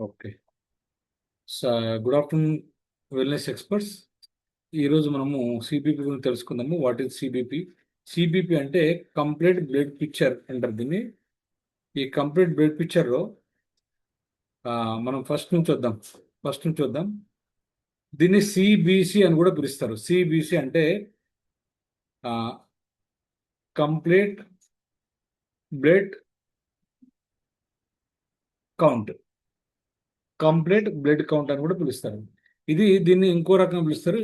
Okay. Good afternoon wellness experts. ఈరోజు మనము CBP గురించి తెలుసుకుందాము. What is CBP? సిబిపి అంటే కంప్లీట్ బ్లడ్ పిక్చర్ అంటారు దీన్ని. ఈ కంప్లీట్ బ్లడ్ పిక్చర్లో మనం ఫస్ట్ నుంచి వద్దాం. దీన్ని సిబిసి అని కూడా పిలుస్తారు. సిబిసి అంటే complete blood count. Complete blood count అని కూడా పిలుస్తారు. దీన్ని ఇంకో రకంగా పిలుస్తారు,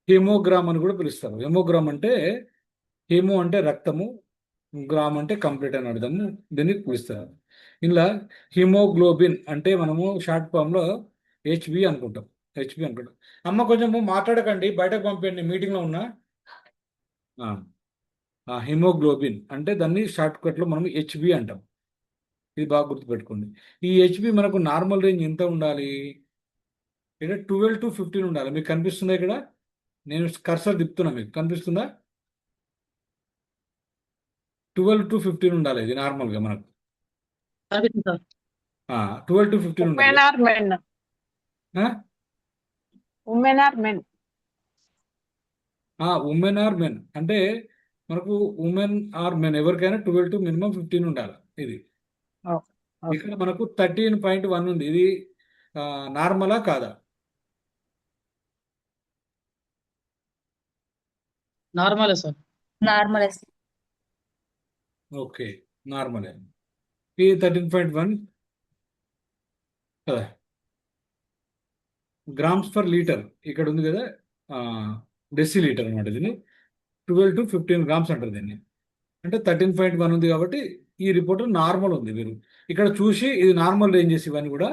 హెమోగ్రామ్ అని కూడా పిలుస్తారు. హెమోగ్రామ్ అంటే హెమో అంటే రక్తము, గ్రామ్ అంటే కంప్లీట్ అని అర్థము. దీన్ని పిలుస్తారు. ఇలా హిమోగ్లోబిన్ అంటే మనము షార్ట్ ఫామ్లో హెచ్బి అనుకుంటాం. అమ్మ కొంచెము మాట్లాడకండి, బయటకు పంపండి, మీటింగ్లో ఉన్నా. హిమోగ్లోబిన్ అంటే దాన్ని షార్ట్ కట్లో మనం హెచ్బి అంటాం. ఇది బాగా గుర్తుపెట్టుకోండి. ఈ హెచ్బి మనకు నార్మల్ రేంజ్ ఎంత ఉండాలి? ఇక్కడ 12 to 15 ఉండాలి. మీకు కనిపిస్తుందా? ఇక్కడ నేను కర్సర్ తిప్పుతున్నా, మీకు కనిపిస్తుందా? 12 to 15 ఉండాలి ఇది నార్మల్గా మనకు. 12 to 15 ఉండాలి. Women are men. Women are men. Women are men అంటే మనకు ఉమెన్ ఆర్ మెన్ ఎవరికైనా 12 to minimum 15 ఉండాలి. ఇది ఇక్కడ మనకు 13.1 ఉంది. ఇది నార్మలా కాదా? నార్మలే సార్. నార్మల్. ఓకే, నార్మలే. ఇది 13.1 కదా, గ్రామ్స్ పర్ లీటర్ ఇక్కడ ఉంది కదా, డెసిలీటర్ అనమాట. దీన్ని 12 to 15 గ్రామ్స్ అంటారు దీన్ని. అంటే 13.1 ఉంది కాబట్టి ఈ రిపోర్ట్ నార్మల్ ఉంది. మీరు ఇక్కడ చూసి ఇది నార్మల్ రేంజెస్ ఇవన్నీ కూడా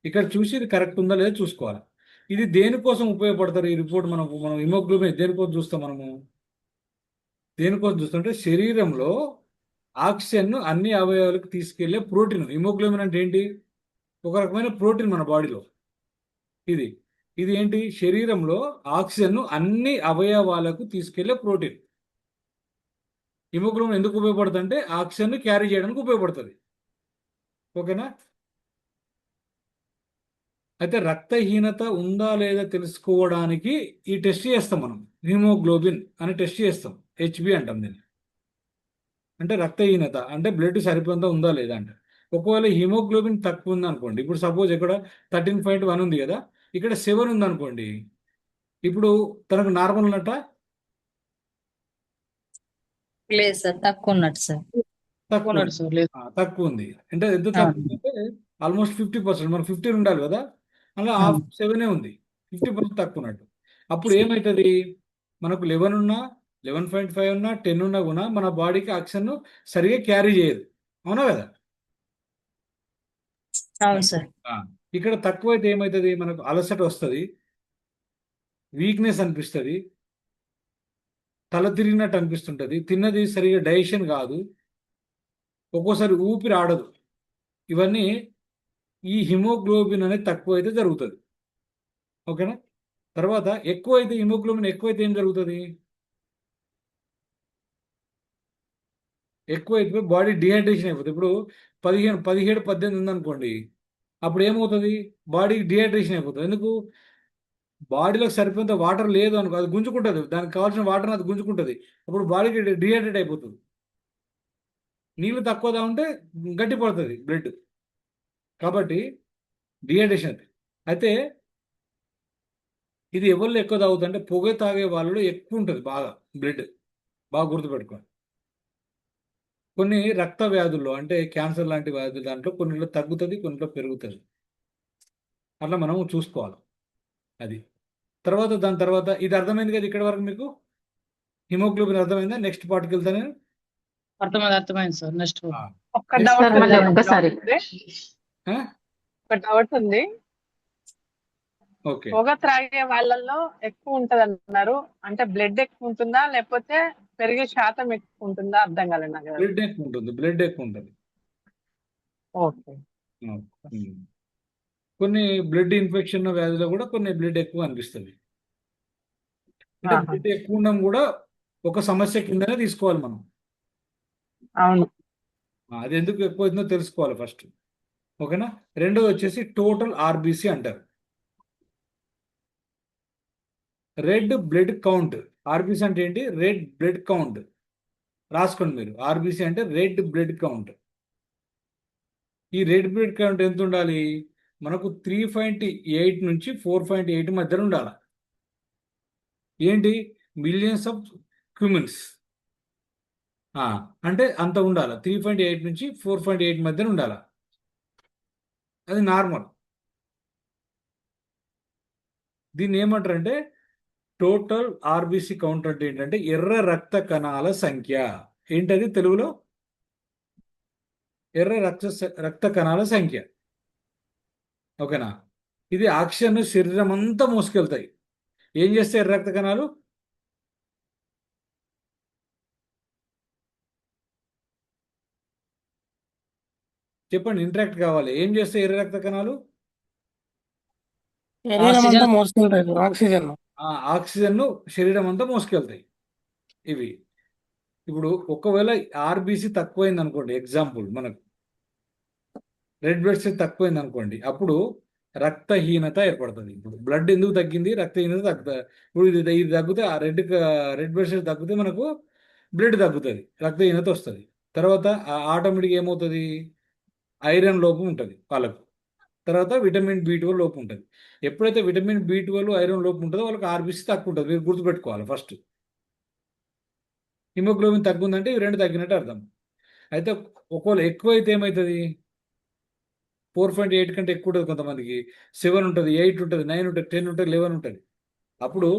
ఇక్కడ చూసి ఇది కరెక్ట్ ఉందా లేదా చూసుకోవాలి. ఇది దేనికోసం ఉపయోగపడతారు ఈ రిపోర్ట్? మనం హిమోగ్లోబిన్ దేనికోసం చూస్తాం? దేనికోసం చూస్తుంటే శరీరంలో ఆక్సిజన్ అన్ని అవయవాలకు తీసుకెళ్లే ప్రోటీన్. హిమోగ్లోబిన్ అంటే ఏంటి? ఒక రకమైన ప్రోటీన్ మన బాడీలో. ఇది ఏంటి? శరీరంలో ఆక్సిజన్ అన్ని అవయవాలకు తీసుకెళ్లే ప్రోటీన్. హిమోగ్లోబిన్ ఎందుకు ఉపయోగపడుతుంది అంటే ఆక్సిజన్ క్యారీ చేయడానికి ఉపయోగపడుతుంది. ఓకేనా? అయితే రక్తహీనత ఉందా లేదా తెలుసుకోవడానికి ఈ టెస్ట్ చేస్తాం మనం. హిమోగ్లోబిన్ అని టెస్ట్ చేస్తాం. హెచ్బి అంటాం దీన్ని. అంటే రక్తహీనత అంటే బ్లడ్ సరిపోతా ఉందా లేదా అంటే. ఒకవేళ హిమోగ్లోబిన్ తక్కువ ఉంది అనుకోండి, ఇప్పుడు సపోజ్ ఇక్కడ 13.1 ఉంది కదా, ఇక్కడ 7 ఉంది అనుకోండి, ఇప్పుడు తనకు నార్మల్ ఉన్నట్ట? లేదు సార్, తక్కువ ఉన్నట్టు సార్. తక్కువ ఉంది. అంటే ఎంత తక్కువ అంటే ఆల్మోస్ట్ 50%. మనకు 15 ఉండాలి కదా, అలా హాఫ్ 7 ఉంది. 50% తక్కువ ఉన్నట్టు. అప్పుడు ఏమవుతుంది? మనకు 11 ఉన్నా, 11.5 ఉన్నా, 10 ఉన్నా కూడా మన బాడీకి ఆక్సిజన్ సరిగా క్యారీ చేయదు. అవునా కదా? అవును సార్. ఇక్కడ తక్కువ అయితే ఏమవుతుంది? మనకు అలసట వస్తుంది, వీక్నెస్ అనిపిస్తుంది, తల తిరిగినట్టు అనిపిస్తుంటుంది, తిన్నది సరిగా డైజెషన్ కాదు, ఒక్కోసారి ఊపిరి ఆడదు. ఇవన్నీ ఈ హిమోగ్లోబిన్ అనేది తక్కువ అయితే జరుగుతుంది. ఓకేనా? తర్వాత ఎక్కువైతే హిమోగ్లోబిన్ ఎక్కువైతే ఏం జరుగుతుంది? ఎక్కువైతే బాడీ డిహైడ్రేషన్ అయిపోతుంది. ఇప్పుడు 17, 18 ఉందనుకోండి, అప్పుడు ఏమవుతుంది? బాడీకి డిహైడ్రేషన్ అయిపోతుంది. ఎందుకు? బాడీలోకి సరిపోయేంత వాటర్ లేదు అనుకో, అది గుంజుకుంటుంది, దానికి కావాల్సిన వాటర్ అది గుంజుకుంటుంది. అప్పుడు బాడీకి డిహైడ్రేట్ అయిపోతుంది. నీళ్ళు తక్కువగా ఉంటే గట్టి పడుతుంది బ్లడ్, కాబట్టి డిహైడ్రేషన్. అయితే ఇది ఎవరిలో ఎక్కువ తాగుతుంది అంటే పొగ తాగే వాళ్ళలో ఎక్కువ ఉంటుంది బాగా బ్లడ్. బాగా గుర్తుపెట్టుకోండి. కొన్ని రక్త వ్యాధుల్లో అంటే క్యాన్సర్ లాంటి వ్యాధులు దాంట్లో కొన్నిలో తగ్గుతుంది, కొన్నిలో పెరుగుతుంది. అట్లా మనం చూసుకోవాలి. దాని తర్వాత ఇది అర్థమైంది కదా ఇక్కడ వరకు మీకు? హిమోగ్లోబిన్ అర్థమైందా? నెక్స్ట్ పార్ట్కి వెళ్తా నేను. అర్థమైంది సార్. నెక్స్ట్ ఒక డౌట్ ఉంది. ఓకే, పొగ త్రాగే వాళ్ళల్లో ఎక్కువ ఉంటది అన్నారు. అంటే బ్లడ్ ఎక్కువ ఉంటుందా లేకపోతే పెరిగే శాతం ఎక్కువ ఉంటుందా? అర్థం కాలేదు నాకు. బ్లడ్ ఎక్కువ ఉంటుంది. ఓకే. కొన్ని బ్లడ్ ఇన్ఫెక్షన్ వ్యాధిలో కూడా కొన్ని బ్లడ్ ఎక్కువ అనిపిస్తుంది. అంటే బ్లడ్ ఎక్కువ ఉండడం కూడా ఒక సమస్య కిందనే తీసుకోవాలి మనం. అవును. అది ఎందుకు ఎక్కువ అవుతుందో తెలుసుకోవాలి ఫస్ట్. ఓకేనా. రెండోది వచ్చేసి టోటల్ ఆర్బీసీ అంటారు. Red blood count. ఆర్బీసీ అంటే ఏంటి? Red blood count. రాసుకోండి మీరు. ఆర్బీసీ అంటే రెడ్ బ్లడ్ కౌంట్. ఈ రెడ్ బ్లడ్ కౌంట్ ఎంత ఉండాలి? మనకు 3.8 నుంచి 4.8 మధ్యలో ఉండాలి. ఏంటి? Millions of Cummins. అంటే అంత ఉండాలి. 3.8 నుంచి 4.8 మధ్యలో ఉండాలి. అది నార్మల్. దీన్ని ఏమంటారంటే టోటల్ ఆర్బీసీ కౌంట్ అంటే ఏంటంటే ఎర్ర రక్త కణాల సంఖ్య. ఏంటది తెలుగులో? ఎర్ర రక్త కణాల సంఖ్య. ఓకేనా. ఇది ఆక్సిజన్ శరీరం అంతా మోసుకెళ్తాయి. ఏం చేస్తాయి ఎర్ర రక్త కణాలు? చెప్పండి, ఇంటరాక్ట్ కావాలి. ఏం చేస్తాయి ఎర్ర రక్త కణాలు? శరీరం అంతా ఆక్సిజన్ మోసుకుంటాయి ఆక్సిజన్. ఆక్సిజన్ను శరీరం అంతా మోసుకెళ్తాయి ఇవి. ఇప్పుడు ఒకవేళ ఆర్బీసీ తక్కువైంది అనుకోండి, ఎగ్జాంపుల్ మనకు రెడ్ బ్లడ్ సెల్ తక్కువైంది అనుకోండి, అప్పుడు రక్తహీనత ఏర్పడుతుంది. ఇప్పుడు బ్లడ్ ఎందుకు తగ్గింది? రక్తహీనత తగ్గుతుంది. ఇప్పుడు ఇది తగ్గితే ఆ రెడ్ బ్లడ్ సెల్ తగ్గితే మనకు బ్లడ్ తగ్గుతుంది, రక్తహీనత వస్తుంది. తర్వాత ఆటోమేటిక్ ఏమవుతుంది? ఐరన్ లోపం ఉంటుంది వాళ్ళకు. తర్వాత విటమిన్ B12 లోపం ఉంటుంది. ఎప్పుడైతే విటమిన్ B12 ఐరన్ లోపం ఉంటుందో వాళ్ళకి ఆర్బీసీ తక్కువ ఉంటుంది. మీరు గుర్తుపెట్టుకోవాలి ఫస్ట్. హిమోగ్లోబిన్ తగ్గుందంటే ఇవి రెండు తగ్గినట్టు అర్థం. అయితే ఒకవేళ ఎక్కువ అయితే ఏమవుతుంది? 4.8 కంటే ఎక్కువ ఉంటుంది. కొంతమందికి 7 ఉంటుంది, 8 ఉంటుంది, 9 ఉంటుంది, 10 ఉంటుంది, 11 ఉంటుంది. అప్పుడు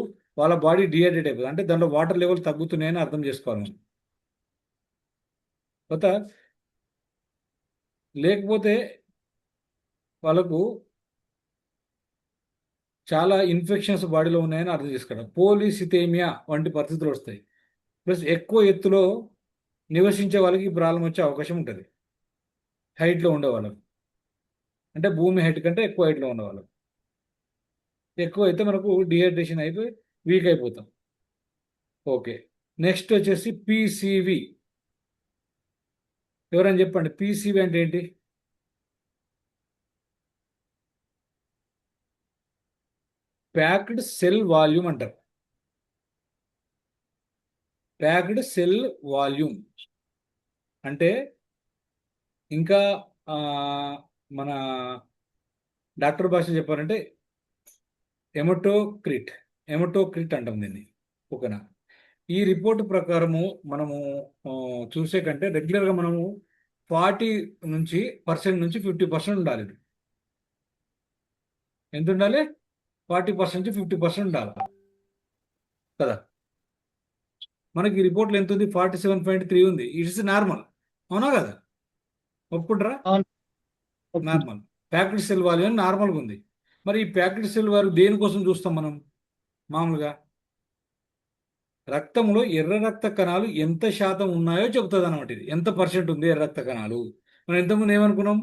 వాళ్ళ బాడీ డిహైడ్రేట్ అయిపోతుంది. అంటే దాంట్లో వాటర్ లెవెల్ తగ్గుతున్నాయని అర్థం చేసుకోవాలి మనం. కొత్త లేకపోతే వాళ్ళకు చాలా ఇన్ఫెక్షన్స్ బాడీలో ఉన్నాయని అర్థం చేసుకోవడం. పోలిసిథేమియా వంటి పరిస్థితులు వస్తాయి. ప్లస్ ఎక్కువ ఎత్తులో నివసించే వాళ్ళకి ఈ ప్రాబ్లం వచ్చే అవకాశం ఉంటుంది. హైట్లో ఉండే వాళ్ళకు, అంటే భూమి హైట్ కంటే ఎక్కువ హైట్లో ఉండే వాళ్ళకు. ఎక్కువ అయితే మనకు డిహైడ్రేషన్ అయిపోయి వీక్ అయిపోతాం. ఓకే. నెక్స్ట్ వచ్చేసి పీసీవి. ఎవరైనా చెప్పండి, పీసీవి అంటే ఏంటి? ప్యాక్డ్ సెల్ వాల్యూమ్ అంటారు. ప్యాక్డ్ సెల్ వాల్యూమ్ అంటే ఇంకా మన డాక్టర్ భాష చెప్పారంటే ఎమటోక్రిట్ అంటాం దీన్ని. ఓకేనా. ఈ రిపోర్ట్ ప్రకారము మనము చూసే కంటే రెగ్యులర్గా మనము 40% నుంచి 50% ఉండాలి. ఎంత ఉండాలి? 40% నుంచి 50% ఉండాలి కదా. మనకి ఈ రిపోర్ట్లో ఎంత ఉంది? 47.3 ఉంది. It's normal. అవునా కదా? ఒప్పుకుంటారా? అవును. నార్మల్. ప్యాక్డ్ సెల్ వాల్యూమ్ నార్మల్గా ఉంది. మరి ఈ ప్యాక్డ్ సెల్ వాల్యూ దేనికోసం చూస్తాం మనం మామూలుగా? రక్తంలో ఎర్ర రక్త కణాలు ఎంత శాతం ఉన్నాయో చెబుతుంది అనమాట. ఇది ఎంత పర్సెంట్ ఉంది ఎర్ర రక్త కణాలు. మనం ఇంతకుముందు ఏమనుకున్నాం?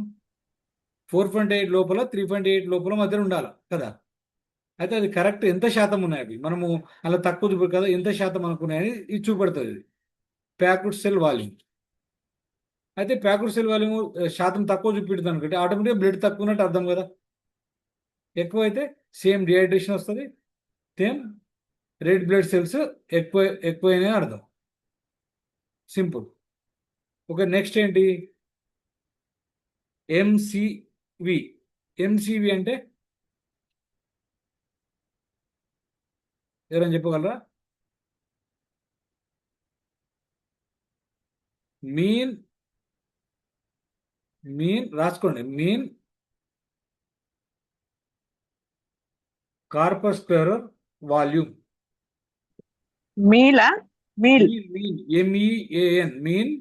4.8 లోపల 3.8 లోపల మధ్యలో ఉండాలి కదా. అయితే అది కరెక్ట్ ఎంత శాతం ఉన్నాయి అవి మనము అలా తక్కువ చూపడు కదా, ఎంత శాతం అనుకున్నాయని ఇది చూపెడుతుంది. ఇది ప్యాక్డ్ సెల్ వాల్యూమ్. అయితే ప్యాక్డ్ సెల్ వాల్యూమ్ శాతం తక్కువ చూపెడుతుంది అనుకుంటే ఆటోమేటిక్గా బ్లడ్ తక్కువ ఉన్నట్టు అర్థం కదా. ఎక్కువ అయితే సేమ్ డిహైడ్రేషన్ వస్తుంది, సేమ్ రెడ్ బ్లడ్ సెల్స్ ఎక్కువైనా అర్థం. సింపుల్. ఓకే. నెక్స్ట్ ఏంటి? ఎంసీవి అంటే ఎవరైనా చెప్పగలరా? మీన్ రాసుకోండి. Mean corpuscular volume. Meal MEAN mean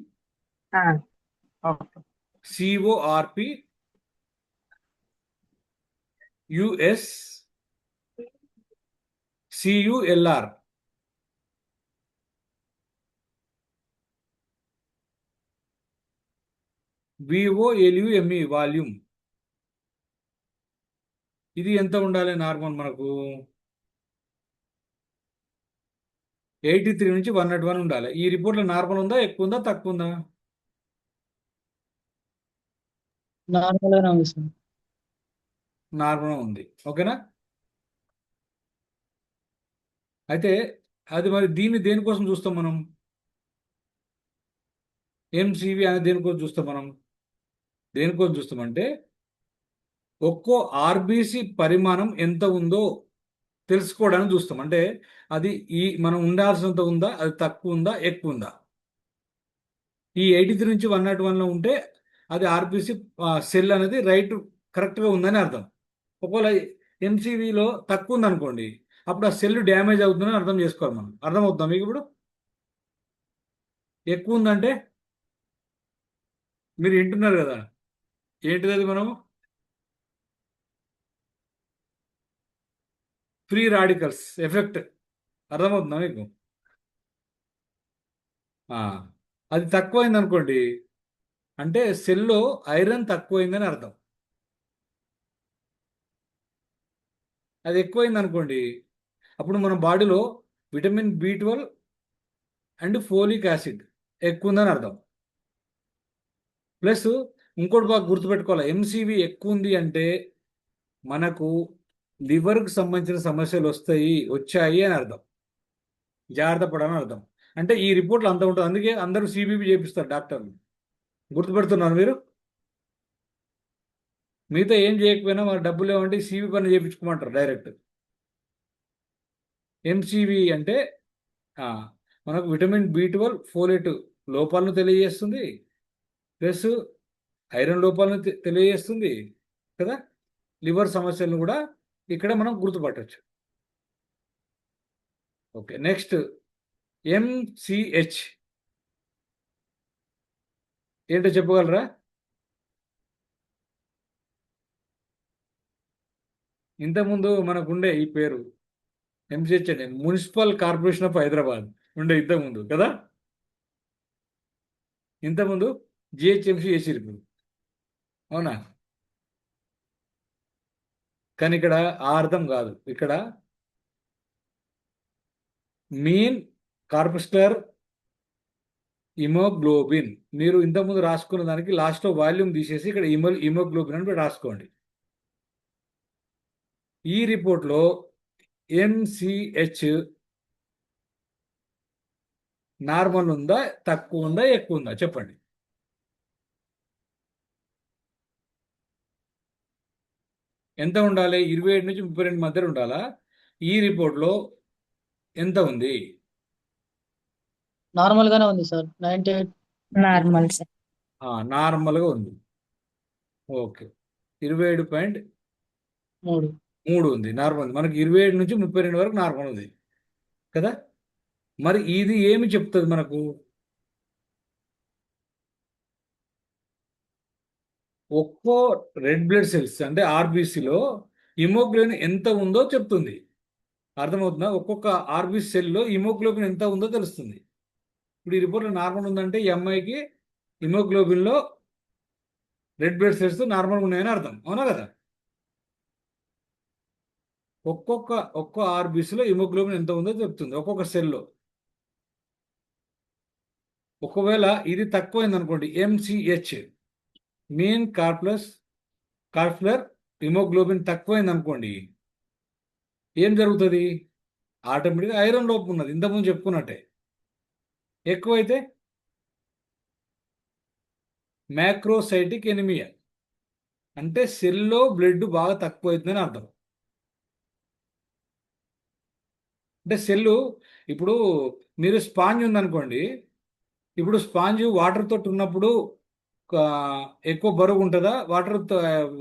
CORP US CULR. VOLUME volume. ఇది ఎంత ఉండాలి నార్మల్ మనకు? 83 నుంచి 101 ఉండాలి. ఈ రిపోర్ట్లో నార్మల్ ఉందా, ఎక్కువ ఉందా, తక్కువ ఉందా? నార్మల్ గానే ఉంది సార్. నార్మల్గా ఉంది. ఓకేనా? అయితే అది మరి దీన్ని దేనికోసం చూస్తాం మనం? ఎంసీవీ అనేది దేనికోసం చూస్తాం మనం? దేనికోసం చూస్తామంటే ఒక్కో ఆర్బీసీ పరిమాణం ఎంత ఉందో తెలుసుకోవడానికి చూస్తాం. అంటే అది మనం ఉండాల్సినంత ఉందా, అది తక్కువ ఉందా, ఎక్కువ ఉందా? ఈ 83 నుంచి 101లో ఉంటే అది ఆర్బీసీ సెల్ అనేది కరెక్ట్గా ఉందని అర్థం. ఒకవేళ ఎంసీవీలో తక్కువ ఉందనుకోండి, అప్పుడు ఆ సెల్ డ్యామేజ్ అవుతుందని అర్థం చేసుకోవాలి మనం. అర్థమవుతుందా మీకు ఇప్పుడు? ఎక్కువ ఉందంటే మీరు వింటున్నారు కదా, ఏంటిది అది? మనం ఫ్రీ రాడికల్స్ ఎఫెక్ట్. అర్థమవుతుందా మీకు? ఆ, అది తక్కువైంది అనుకోండి అంటే సెల్లో ఐరన్ తక్కువైందని అర్థం. అది ఎక్కువైంది అనుకోండి అప్పుడు మన బాడీలో vitamin B12 and folic acid ఎక్కువ ఉందని అర్థం. ప్లస్ ఇంకోటి బాగా గుర్తుపెట్టుకోవాలి, ఎంసీవీ ఎక్కువ ఉంది అంటే మనకు లివర్కి సంబంధించిన సమస్యలు వచ్చాయి అని అర్థం. జాగ్రత్త పడాలని అర్థం. అంటే ఈ రిపోర్ట్లో అంత ఉంటుంది, అందుకే అందరూ సిబిపి చేపిస్తారు డాక్టర్లు. గుర్తుపెడుతున్నారు మీరు? మిగతా ఏం చేయకపోయినా మన డబ్బులు ఏమంటే సిబి పని చేయించుకోమంటారు డైరెక్ట్. ఎంసీవీ అంటే ఆ, మనకు విటమిన్ B12 ఫోలేట్ లోపాలను తెలియజేస్తుంది, ప్లస్ ఐరన్ లోపాలను తెలియజేస్తుంది కదా. లివర్ సమస్యలను కూడా ఇక్కడ మనం గుర్తుపట్టవచ్చు. ఓకే, నెక్స్ట్ MCH ఏంటో చెప్పగలరా? ఇంతకుముందు మనకుండే ఈ పేరు MCH అంటే మున్సిపల్ కార్పొరేషన్ ఆఫ్ హైదరాబాద్ ఉండే ఇంతకుముందు కదా. ఇంతకుముందు GHMC చేసిరు ఇప్పుడు, అవునా? కానీ ఇక్కడ ఆ అర్థం కాదు. ఇక్కడ మీన్ కార్పస్కులర్ ఇమోగ్లోబిన్. మీరు ఇంతకుముందు రాసుకున్న దానికి లాస్ట్లో వాల్యూమ్ తీసేసి ఇక్కడ ఇమోగ్లోబిన్ అని రాసుకోండి. ఈ రిపోర్ట్లో MCH నార్మల్ ఉందా, తక్కువ ఉందా, ఎక్కువ ఉందా చెప్పండి. ఎంత ఉండాలి? 27 నుంచి 32 మధ్య ఉండాలా? ఈ రిపోర్ట్లో ఎంత ఉంది? నార్మల్ గానే ఉంది సార్. 98. Normal sir. నార్మల్గా ఉంది. ఓకే, 27.3 ఉంది, నార్మల్ ఉంది. మనకి 27 నుంచి 32 వరకు నార్మల్ ఉంది కదా. మరి ఇది ఏమి చెప్తుంది మనకు? ఒక్కో రెడ్ బ్లడ్ సెల్స్ అంటే ఆర్బీసీలో హిమోగ్లోబిన్ ఎంత ఉందో చెప్తుంది. అర్థమవుతుందా? ఒక్కొక్క ఆర్బీసీ సెల్లో హిమోగ్లోబిన్ ఎంత ఉందో తెలుస్తుంది. ఇప్పుడు ఈ రిపోర్ట్లో నార్మల్ ఉందంటే ఈ అమ్మాయికి హిమోగ్లోబిన్లో రెడ్ బ్లడ్ సెల్స్ నార్మల్ ఉన్నాయని అర్థం, అవునా కదా. ఒక్కో ఆర్బీసీలో హిమోగ్లోబిన్ ఎంత ఉందో చెప్తుంది ఒక్కొక్క సెల్లో. ఒకవేళ ఇది తక్కువైంది అనుకోండి, MCH మీన్ కార్పులర్ హిమోగ్లోబిన్ తక్కువైంది అనుకోండి, ఏం జరుగుతుంది? ఆటోమేటిక్గా ఐరన్ లోపం ఉన్నది, ఇంతకుముందు చెప్పుకున్నట్టే. ఎక్కువైతే మ్యాక్రోసైటిక్ ఎనిమియా అంటే సెల్లో బ్లడ్ బాగా తక్కువ అవుతుందని అర్థం. అంటే సెల్లు ఇప్పుడు మీరు స్పాంజ్ ఉందనుకోండి, ఇప్పుడు స్పాంజ్ వాటర్ తోటి ఉన్నప్పుడు ఎక్కువ బరువు ఉంటుందా,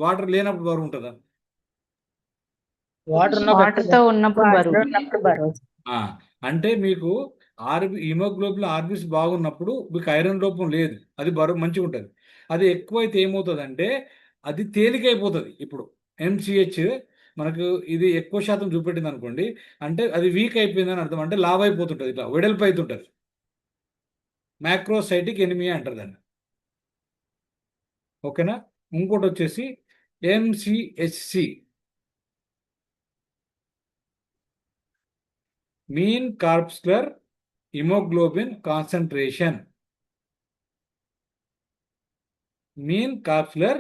వాటర్ లేనప్పుడు బరువు ఉంటుందా? వాటర్ తో ఉన్నప్పుడు బరువు. ఉన్నప్పుడు బరువు. అంటే మీకు హిమోగ్లోబిన్ ఆర్బీసీ బాగున్నప్పుడు మీకు ఐరన్ లోపం లేదు, అది బరువు మంచిగా ఉంటుంది. అది ఎక్కువైతే ఏమవుతుంది అంటే అది తేలికైపోతుంది. ఇప్పుడు MCH మనకు ఇది ఎక్కువ శాతం చూపెట్టింది అనుకోండి, అంటే అది వీక్ అయిపోయిందని అర్థం. అంటే లావ్ అయిపోతుంటుంది, ఇట్లా వెడల్పు అవుతుంటుంది. మ్యాక్రోసైటిక్ ఎనిమియా అంటారు దాన్ని. ఓకేనా? ఇంకోటి వచ్చేసి MCHC mean corpuscular haemoglobin concentration. Mean corpuscular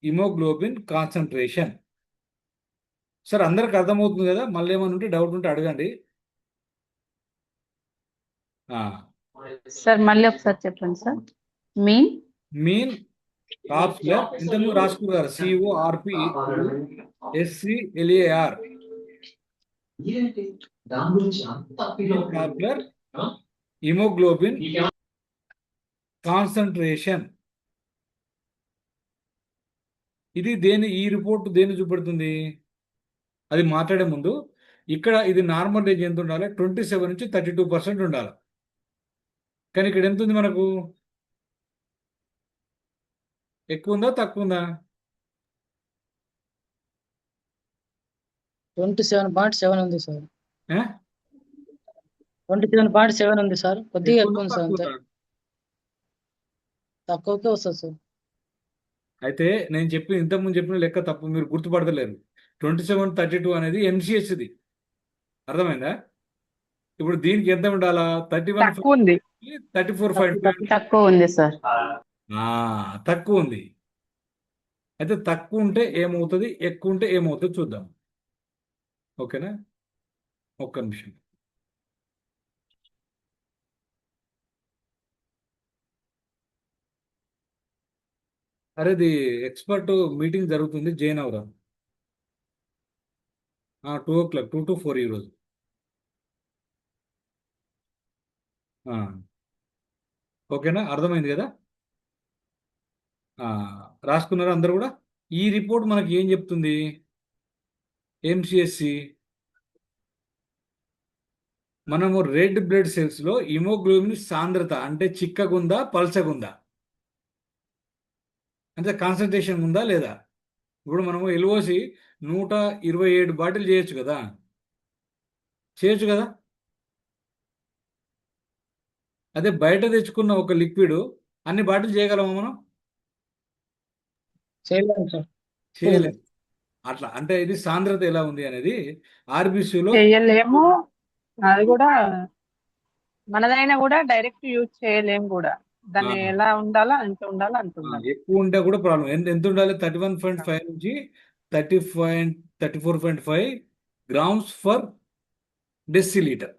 haemoglobin concentration. Sir అందరికి అర్థమవుతుంది కదా? మళ్ళీ ఏమైనా ఉంటే డౌట్ ఉంటే అడగండి. సార్ మళ్ళీ ఒకసారి చెప్పండి సార్. మీన్ మీన్ కాప్స్లర్ ఇంతకుముందు రాసుకున్నారు CORP SCLAR కాప్లర్ హిమోగ్లోబిన్ కాన్సన్ట్రేషన్. ఇది ఈ రిపోర్ట్ దేన్ని చూపెడుతుంది? అది మాట్లాడే ముందు ఇక్కడ ఇది నార్మల్ రేంజ్ ఎంత ఉండాలి? 27 నుంచి 32% ఉండాలి. కానీ ఇక్కడ ఎంత ఉంది మనకు? ఎక్కువ ఉందా తక్కువ ఉందా? 27.7 ఉంది సార్. ఆ? 27.7 ఉంది సార్. కొద్దిగా ఎక్కువ ఎక్కువ ఉందా ఉంది సార్. తక్కువ అంతే ఉందా? తక్కువకే వస్తుంది సార్. అయితే నేను ఇంతకుముందు చెప్పిన లెక్క తప్పు, మీరు గుర్తుపడతలేరు. 27-32 అనేది MCHది. అర్థమైందా? ఇప్పుడు దీనికి ఎంత ఉండాలా? 31 తక్కువ ఉంది. 34.5 తక్కువ ఉంది సార్. తక్కువ ఉంది. అయితే తక్కువ ఉంటే ఏమవుతుంది, ఎక్కువ ఉంటే ఏమవుతుంది చూద్దాం. ఓకేనా? ఒక్క నిమిషం. అరే ఇది ఎక్స్పర్ట్ మీటింగ్ జరుగుతుంది, జైన్ అవరా 2 o'clock 2 to 4 ఈరోజు. ఓకేనా? అర్థమైంది కదా? రాసుకున్నారా అందరు కూడా? ఈ రిపోర్ట్ మనకి ఏం చెప్తుంది? MCSC మనము రెడ్ బ్లడ్ సెల్స్లో హిమోగ్లోబిన్ సాంద్రత అంటే చిక్కగుందా పల్చగుందా, అంటే కాన్సన్ట్రేషన్ ఉందా లేదా? ఇప్పుడు మనము LOC 127 బాటిల్ చేయొచ్చు కదా? అదే బయట తెచ్చుకున్న ఒక లిక్విడ్ అన్ని బాటిల్ చేయగలమా మనం? చేయలేము సార్. చేయలేదు. అట్లా అంటే ఇది సాంద్రత ఎలా ఉంది అనేది RBCలో చేయలేము. అది కూడా మనదైనా కూడా డైరెక్ట్ యూజ్ చేయలేము కూడా. దాన్ని ఎలా ఉండాలో అంత ఉండాలో అంత ఉండాలి. ఎక్కువ ఉంటే కూడా ప్రాబ్లం. ఎంత ఉండాలి? 31.5 నుంచి 34.5 గ్రామ్స్ ఫర్ డెసిలీటర్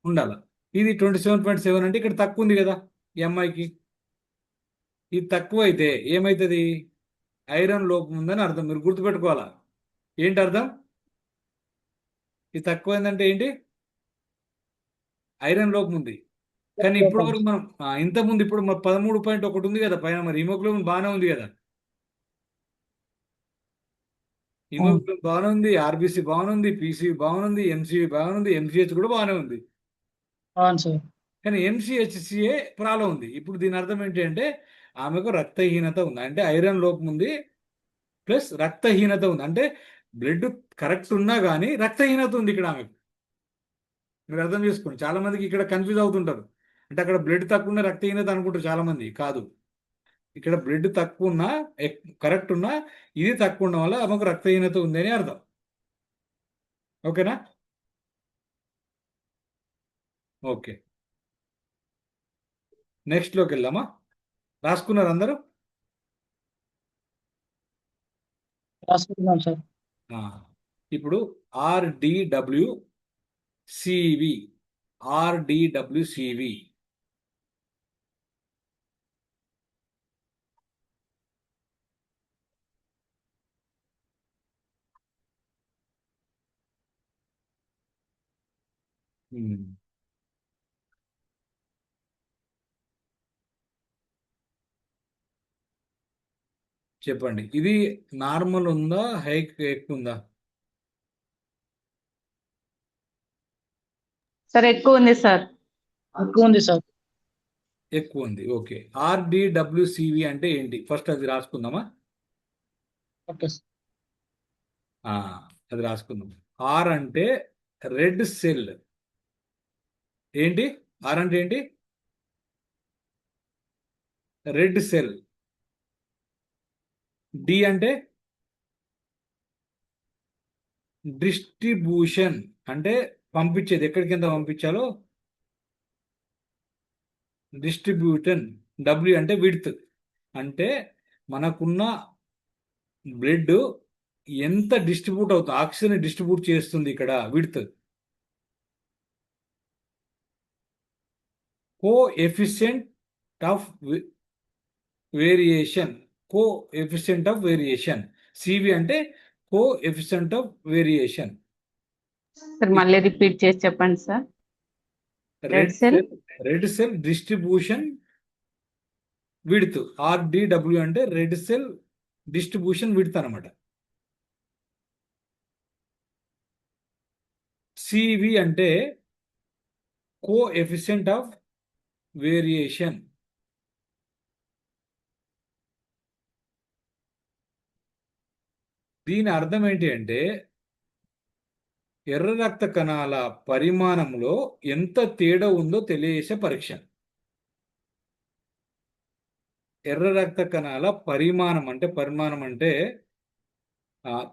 ఉండాలి. ఇది 27.7 అంటే ఇక్కడ తక్కువ ఉంది కదా ఈ అమ్మాయికి. ఇది తక్కువ అయితే ఏమవుతుంది? ఐరన్ లోపం ఉందని అర్థం. మీరు గుర్తుపెట్టుకోవాలా. ఏంటి అర్థం? ఇది తక్కువైందంటే ఏంటి? ఐరన్ లోపం ఉంది. కానీ ఇప్పుడు వరకు మనం ఇంతకుముందు ఇప్పుడు 13.1 ఉంది కదా పైన, మరి హిమోగ్లోబిన్ బాగానే ఉంది కదా? హిమోగ్లోబిన్ బాగానే ఉంది, RBC బాగానుంది, PC బాగానుంది, MCV బాగానుంది, MCH కూడా బాగానే ఉంది. అవును సార్. కానీ MCHCA ప్రాబ్లం ఉంది. ఇప్పుడు దీని అర్థం ఏంటి అంటే ఆమెకు రక్తహీనత ఉంది, అంటే ఐరన్ లోపం ఉంది ప్లస్ రక్తహీనత ఉంది. అంటే బ్లడ్ కరెక్ట్ ఉన్నా కానీ రక్తహీనత ఉంది ఇక్కడ ఆమెకు. మీరు అర్థం చేసుకోండి. చాలా మందికి ఇక్కడ కన్ఫ్యూజ్ అవుతుంటారు. అంటే అక్కడ బ్లడ్ తక్కువ ఉన్న రక్తహీనత అనుకుంటారు చాలా మంది. కాదు, ఇక్కడ బ్లడ్ తక్కువ ఉన్నా కరెక్ట్ ఉన్నా ఇది తక్కువ ఉండడం వల్ల ఆమెకు రక్తహీనత ఉంది అని అర్థం. ఓకేనా? ఓకే, నెక్స్ట్లోకి వెళ్దామా? రాసుకున్నారు అందరూ? రాసుకుంటున్నాం సార్. ఇప్పుడు RDWCV చెప్పండి. ఇది నార్మల్ ఉందా, హైక్ ఎక్కువ ఉందా? సార్ ఎక్కువ ఉంది సార్. ఎక్కువ ఉంది సార్. ఎక్కువ ఉంది. ఓకే, RDWCV అంటే ఏంటి? ఫస్ట్ అది రాసుకుందామా? Okay sir. అది రాసుకుందాం. R అంటే రెడ్ సెల్. ఏంటి R అంటే ఏంటి? Red cell. D అంటే డిస్ట్రిబ్యూషన్, అంటే పంపించేది, ఎక్కడికి ఎంత పంపించాలో డిస్ట్రిబ్యూషన్. W అంటే విడ్త్, అంటే మనకున్న బ్లడ్ ఎంత డిస్ట్రిబ్యూట్ అవుతుంది, ఆక్సిజన్ డిస్ట్రిబ్యూట్ చేస్తుంది ఇక్కడ width. Coefficient of variation, coefficient of variation. CV అంటే కోఎఫిషియంట్ ఆఫ్ వేరియేషన్. సార్ మళ్ళీ రిపీట్ చేసి చెప్పండి sir. Red cell distribution width, RDW అంటే రెడ్ సెల్ డిస్ట్రిబ్యూషన్ విడ్త్ అనమాట. సివి అంటే కోఎఫిషియంట్ ఆఫ్ వేరియేషన్. దీని అర్థం ఏంటి అంటే ఎర్ర రక్త కణాల పరిమాణంలో ఎంత తేడా ఉందో తెలియజేసే పరీక్ష. ఎర్ర రక్త కణాల పరిమాణం అంటే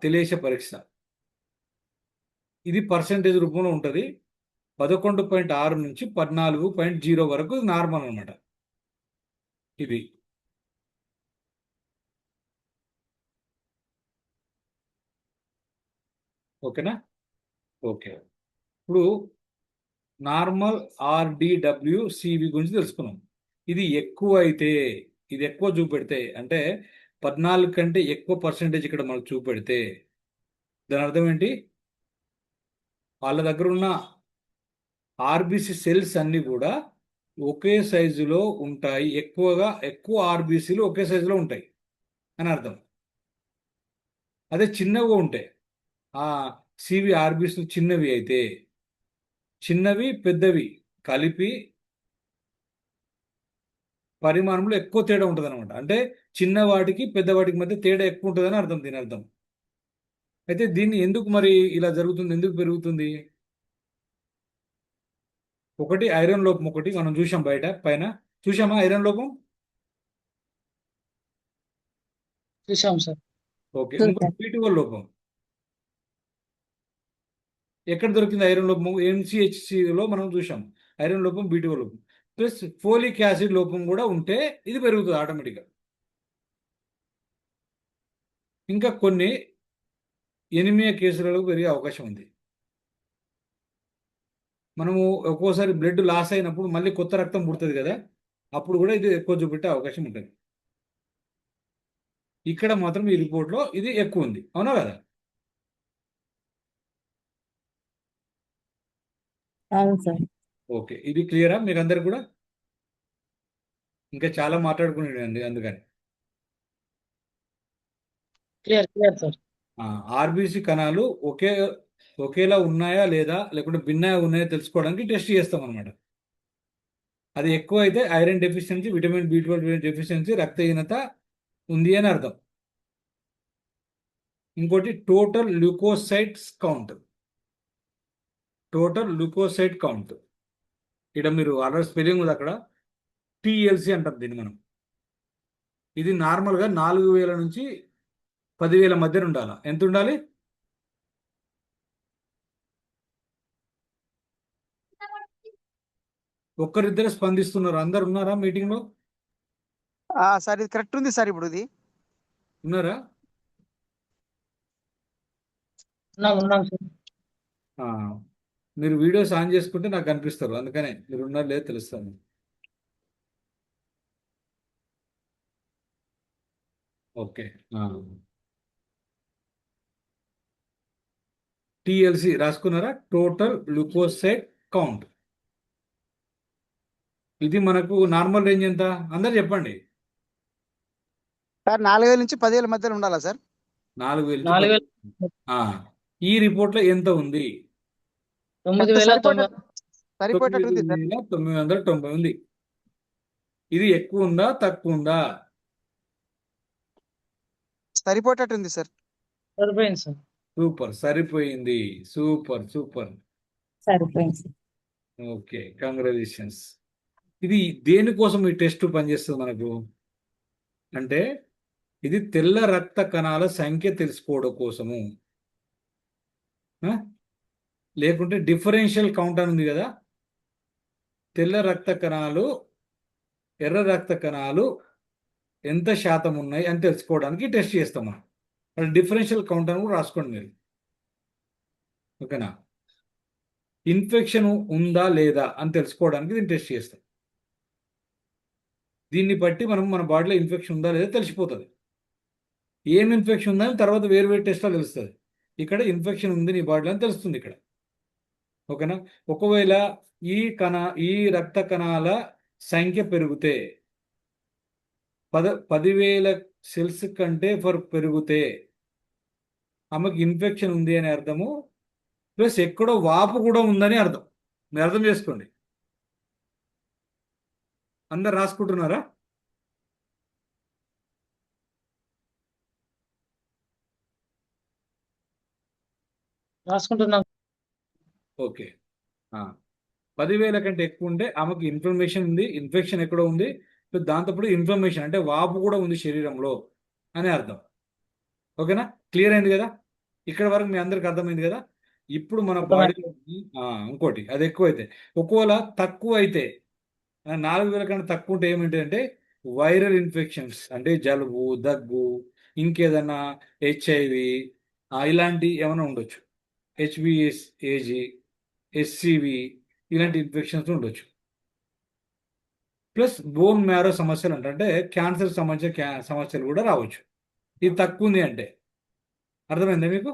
తెలియజేసే పరీక్ష. ఇది పర్సెంటేజ్ రూపంలో ఉంటుంది. 11.6 నుంచి 14.0 వరకు నార్మల్ అనమాట. ఇది ఓకేనా? ఓకే, ఇప్పుడు నార్మల్ RDW CV గురించి తెలుసుకున్నాం. ఇది ఎక్కువ అయితే, ఇది ఎక్కువ చూపెడితే అంటే 14 కంటే ఎక్కువ పర్సెంటేజ్ ఇక్కడ మనకు చూపెడితే దాని అర్థం ఏంటి? వాళ్ళ దగ్గర ఉన్న RBC సెల్స్ అన్నీ కూడా ఒకే సైజులో ఉంటాయి, ఎక్కువ RBCలు ఒకే సైజులో ఉంటాయి అని అర్థం. అదే చిన్నగా ఉంటే ఆ CV RBC చిన్నవి అయితే, చిన్నవి పెద్దవి కలిపి పరిమాణంలో ఎక్కువ తేడా ఉంటుంది అనమాట. అంటే చిన్నవాటికి పెద్దవాటికి మధ్య తేడా ఎక్కువ ఉంటుందని అర్థం దీని అర్థం. అయితే దీన్ని ఎందుకు మరి ఇలా జరుగుతుంది, ఎందుకు పెరుగుతుంది? ఒకటి ఐరన్ లోపం, ఒకటి మనం చూసాం పైన చూసామా ఐరన్ లోపం? చూసాం సార్. ఓకే, ఇంకో B12 లోపం. ఎక్కడ దొరికింది ఐరన్ లోపం? MCHCలో మనం చూసాం ఐరన్ లోపం, B12 లోపం. ప్లస్ ఫోలిక్ యాసిడ్ లోపం కూడా ఉంటే ఇది పెరుగుతుంది ఆటోమేటిక్గా. ఇంకా కొన్ని ఎనిమియా కేసులలో పెరిగే అవకాశం ఉంది. మనము ఒక్కోసారి బ్లడ్ లాస్ అయినప్పుడు మళ్ళీ కొత్త రక్తం పుడుతుంది కదా, అప్పుడు కూడా ఇది ఎక్కువ చూపెట్టే అవకాశం ఉంటుంది. ఇక్కడ మాత్రం ఈ రిపోర్ట్లో ఇది ఎక్కువ ఉంది, అవునా కదా? అవును సార్. ఓకే, ఇది క్లియరా మీకు అందరికి కూడా? ఇంకా చాలా మాట్లాడుకునేది అందుకని. Clear sir. RBC కణాలు ఒకేలా ఉన్నాయా లేదా, లేకుంటే భిన్నంగా ఉన్నాయా తెలుసుకోవడానికి టెస్ట్ చేస్తాం అనమాట. అది ఎక్కువ అయితే iron deficiency, vitamin B12 deficiency, రక్తహీనత ఉంది అని అర్థం. ఇంకోటి total leukocytes count. Total leukocyte count ఇక్కడ మీరు ఆల్రెడీ స్పెల్లింగ్ ఉంది అక్కడ, TLC అంటారు దీన్ని మనం. ఇది నార్మల్గా 4000 నుంచి 10,000 మధ్యన ఉండాలి. ఎంత ఉండాలి? ఒక్కరిద్దరు స్పందిస్తున్నారు, అందరు ఉన్నారా మీటింగ్లో? సార్ ఇది కరెక్ట్ ఉంది సార్. ఇప్పుడు ఇది ఉన్నారా? ఉన్నాం సార్. మీరు వీడియోస్ ఆన్ చేసుకుంటే నాకు కనిపిస్తారు, అందుకనే మీరు ఉన్నారు లేదో తెలుస్తాను. ఓకే, TLC రాసుకున్నారా? Total glucoside count. ఇది మనకు నార్మల్ రేంజ్ ఎంత అందరు చెప్పండి. సార్ 4000 నుంచి 10,000 మధ్యలో ఉండాలా సార్? 4000 నుంచి 4000. 10,000. ఈ రిపోర్ట్లో ఎంత ఉంది? 9,090. సరిపోయేటట్టు ఉంది సార్. 9,990 ఉంది. ఇది ఎక్కువ ఉందా తక్కువ ఉందా? సరిపోయేటట్టు ఉంది సార్. సరిపోయింది సార్. సూపర్, సరిపోయింది. సూపర్. సరిపోయింది సార్. Okay, congratulations. ఇది దేనికోసం ఈ టెస్ట్ పనిచేస్తుంది మనకు అంటే, ఇది తెల్ల రక్త కణాల సంఖ్య తెలుసుకోవడం కోసము. లేకుంటే డిఫరెన్షియల్ కౌంట్ అని ఉంది కదా, తెల్ల రక్త కణాలు ఎర్ర రక్త కణాలు ఎంత శాతం ఉన్నాయి అని తెలుసుకోవడానికి టెస్ట్ చేస్తాం మనం. డిఫరెన్షియల్ కౌంట్ అని కూడా రాసుకోండి మీరు. ఓకేనా? ఇన్ఫెక్షన్ ఉందా లేదా అని తెలుసుకోవడానికి దీన్ని టెస్ట్ చేస్తాం. దీన్ని బట్టి మనం మన బాడీలో ఇన్ఫెక్షన్ ఉందా లేదా తెలిసిపోతుంది. ఏం ఇన్ఫెక్షన్ ఉందని తర్వాత వేరు వేరు టెస్ట్లో తెలుస్తుంది. ఇక్కడ ఇన్ఫెక్షన్ ఉంది నీ బాడీలో అని తెలుస్తుంది ఇక్కడ. ఓకేనా? ఒకవేళ ఈ రక్త కణాల సంఖ్య పెరిగితే 10,000 సెల్స్ కంటే పెరిగితే ఆమెకు ఇన్ఫెక్షన్ ఉంది అని అర్థము. ప్లస్ ఎక్కడో వాపు కూడా ఉందని అర్థం. మీరు అర్థం చేసుకోండి. అందరు రాసుకుంటున్నారా? రాసుకుంటున్నాం. ఓకే. 10,000 కంటే ఎక్కువ ఉంటే ఆమెకు ఇన్ఫ్లమేషన్ ఉంది, ఇన్ఫెక్షన్ ఎక్కడో ఉంది, దాంతోపాటు ఇన్ఫ్లమేషన్ అంటే వాపు కూడా ఉంది శరీరంలో అని అర్థం. ఓకేనా? క్లియర్ అయింది కదా? ఇక్కడ వరకు మీ అందరికి అర్థమైంది కదా? ఇప్పుడు మన బాడీలో ఇంకోటి అది ఎక్కువైతే, ఒకవేళ తక్కువ అయితే 4,000 కంటే తక్కువ ఉంటే ఏమిటంటే వైరల్ ఇన్ఫెక్షన్స్ అంటే జలుబు, దగ్గు, ఇంకేదన్నా HIV ఇలాంటి ఏమైనా ఉండొచ్చు. HbAg, HCV ఇలాంటి ఇన్ఫెక్షన్స్ ఉండొచ్చు. ప్లస్ బోన్ మ్యారో సమస్యలు అంటే క్యాన్సర్ సంబంధించిన సమస్యలు కూడా రావచ్చు. ఇది తక్కువ ఉంది అంటే అర్థమైందా మీకు?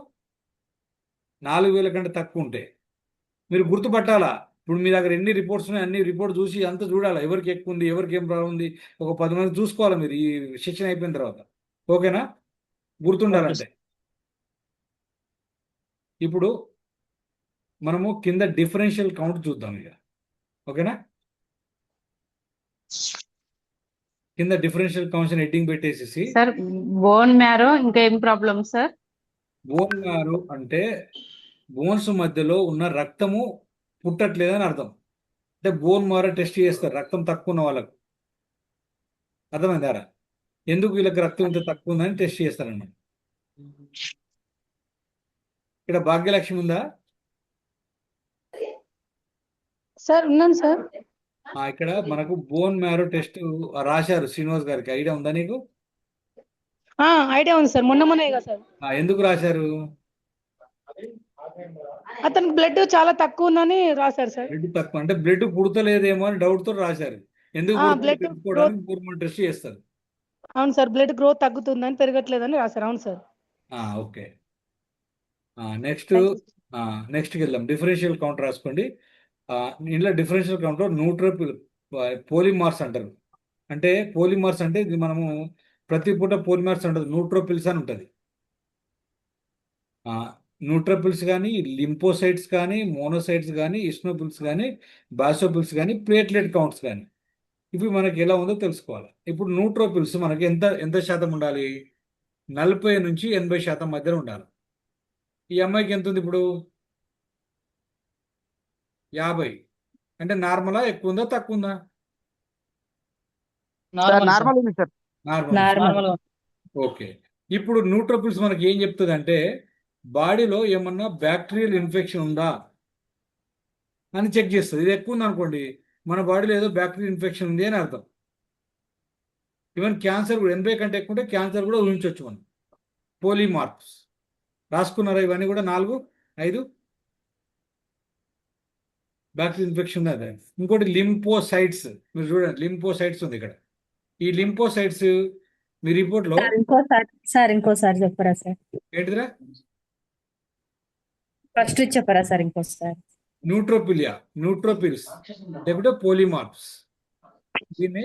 4,000 కంటే తక్కువ ఉంటే మీరు గుర్తుపట్టాలా. ఇప్పుడు మీ దగ్గర ఎన్ని రిపోర్ట్స్ ఉన్నాయి, అన్ని రిపోర్ట్ చూసి అంతా చూడాలా, ఎవరికి ఎక్కువ ఉంది, ఎవరికి ఏం ప్రాబ్లం ఉంది, ఒక 10 మంది చూసుకోవాలి మీరు ఈ సెషన్ అయిపోయిన తర్వాత. ఓకేనా? గుర్తుండాలంటే. ఇప్పుడు మనము కింద డిఫరెన్షియల్ కౌంట్ చూద్దాం ఇక. ఓకేనా? కింద డిఫరెన్షియల్ కౌంట్స్ హెడ్డింగ్ పెట్టేసేసి, సార్ బోన్ మ్యారో ఇంకా ఏం ప్రాబ్లం సార్? బోన్ మ్యారో అంటే బోన్స్ మధ్యలో ఉన్న రక్తము పుట్టట్లేదని అర్థం. అంటే బోన్ మ్యారో టెస్ట్ చేస్తారు రక్తం తక్కువ ఉన్న వాళ్ళకు. అర్థమైందారా? ఎందుకు వీళ్ళకి రక్తం ఇంత తక్కువ ఉందని టెస్ట్ చేస్తారన్నమాట. ఇక్కడ భాగ్యలక్ష్మి ఉందా? సార్ ఉన్నాను సార్. ఇక్కడ మనకు బోన్ మ్యారో టెస్ట్ రాశారు శ్రీనివాస్ గారికి. ఐడియా ఉందా నీకు? ఐడియా ఉంది సార్. మొన్నే కదా సార్. ఎందుకు రాశారు? అతనికి బ్లడ్ చాలా తక్కువ ఉందని రాశారు సార్. బ్లడ్ తక్కువ అంటే బ్లడ్ పుడతలేదేమో అని డౌట్ తో రాశారు. ఎందుకు బ్లడ్ తెలుసుకోవడానికి బోన్ టెస్ట్ చేస్తారు. అవును సార్. బ్లడ్ గ్రోత్ తగ్గుతుందని పెరగట్లేదని రాశారు. అవును సార్. ఓకే. నెక్స్ట్కి వెళ్దాం. డిఫరెన్షియల్ కౌంట్ రాసుకోండి. ఇంట్లో డిఫరెన్షియల్ కౌంట్లో న్యూట్రోపిల్ పోలిమార్స్ అంటారు. అంటే పోలిమార్స్ అంటే ఇది మనము ప్రతి పూట పోలిమార్స్ ఉంటుంది, న్యూట్రోపిల్స్ అని ఉంటుంది. న్యూట్రోపిల్స్ కానీ, లింపోసైట్స్ కానీ, మోనోసైట్స్ కానీ, ఇస్నోపిల్స్ కానీ, బాసోపిల్స్ కానీ, ప్లేట్లెట్ కౌంట్స్ కానీ ఇవి మనకి ఎలా ఉందో తెలుసుకోవాలి. ఇప్పుడు న్యూట్రోపిల్స్ మనకి ఎంత శాతం ఉండాలి? 40 నుంచి 80% మధ్యలో ఉండాలి. ఈ అమ్మాయికి ఎంత ఉంది ఇప్పుడు? 50. అంటే నార్మలా, ఎక్కువ ఉందా, తక్కువ ఉందా? నార్మల్ ఉంది సార్. నార్మల్. ఓకే. ఇప్పుడు న్యూట్రోపిల్స్ మనకి ఏం చెప్తుంది అంటే బాడీలో ఏమన్నా బ్యాక్టీరియల్ ఇన్ఫెక్షన్ ఉందా అని చెక్ చేస్తుంది. ఇది ఎక్కువ ఉంది అనుకోండి, మన బాడీలో ఏదో బ్యాక్టీరియల్ ఇన్ఫెక్షన్ ఉంది అని అర్థం. ఈవెన్ క్యాన్సర్ కూడా 80 కంటే ఎక్కువ ఉంటే క్యాన్సర్ కూడా ఊహించవచ్చు మనం. పోలిమార్క్స్ రాసుకున్నారా? ఇవన్నీ కూడా 4, 5 బ్యాక్టీరియల్ ఇన్ఫెక్షన్ ఉంది. అదే ఇంకోటి లింపోసైట్స్. మీరు చూడండి, లింపోసైట్స్ ఉంది ఇక్కడ. ఈ లింపోసైట్స్ మీ రిపోర్ట్లో ఇంకోసారి చెప్పరా సార్? ఏంటిదిరా? ఫస్ట్ చెప్పరా సార్ ఇంకోసారి? న్యూట్రోపిల్స్ లేకపోతే పోలిమార్క్స్. దీన్ని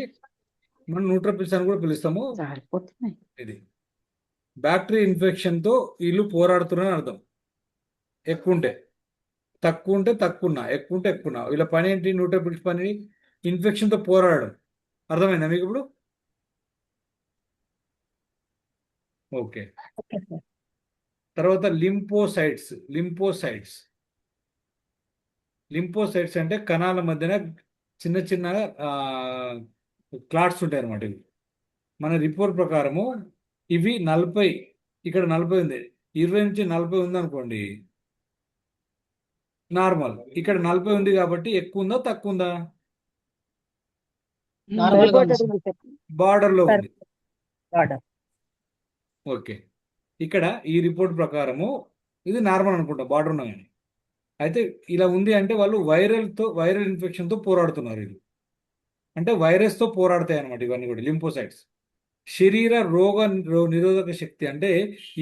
మనం న్యూట్రోపిల్స్ అని కూడా పిలుస్తాము. ఇది బ్యాక్టీరియా ఇన్ఫెక్షన్తో వీళ్ళు పోరాడుతున్నారని అర్థం. ఎక్కువ ఉంటే తక్కువ ఉంటే తక్కువ, ఎక్కువ ఉంటే ఎక్కువ. వీళ్ళ పని ఏంటి? న్యూట్రోపిల్స్ పని ఇన్ఫెక్షన్తో పోరాడడం. అర్థమైందా మీకు ఇప్పుడు? ఓకే. తర్వాత లింపోసైట్స్ అంటే కణాల మధ్యన చిన్న చిన్న క్లాట్స్ ఉంటాయి అన్నమాట. ఇవి మన రిపోర్ట్ ప్రకారము ఇవి 40, ఇక్కడ 40 ఉంది, 20 నుంచి 40 ఉంది అనుకోండి నార్మల్. ఇక్కడ 40 ఉంది కాబట్టి ఎక్కువ ఉందా, తక్కువ ఉందా? బార్డర్లో ఉంది. ఓకే. ఇక్కడ ఈ రిపోర్ట్ ప్రకారము ఇది నార్మల్ అనుకుంటా, బార్డర్ ఉన్నా కానీ. అయితే ఇలా ఉంది అంటే వాళ్ళు వైరల్ ఇన్ఫెక్షన్తో పోరాడుతున్నారు. ఇది అంటే వైరస్తో పోరాడతాయి అనమాట ఇవన్నీ కూడా లింఫోసైట్స్. శరీర నిరోధక శక్తి అంటే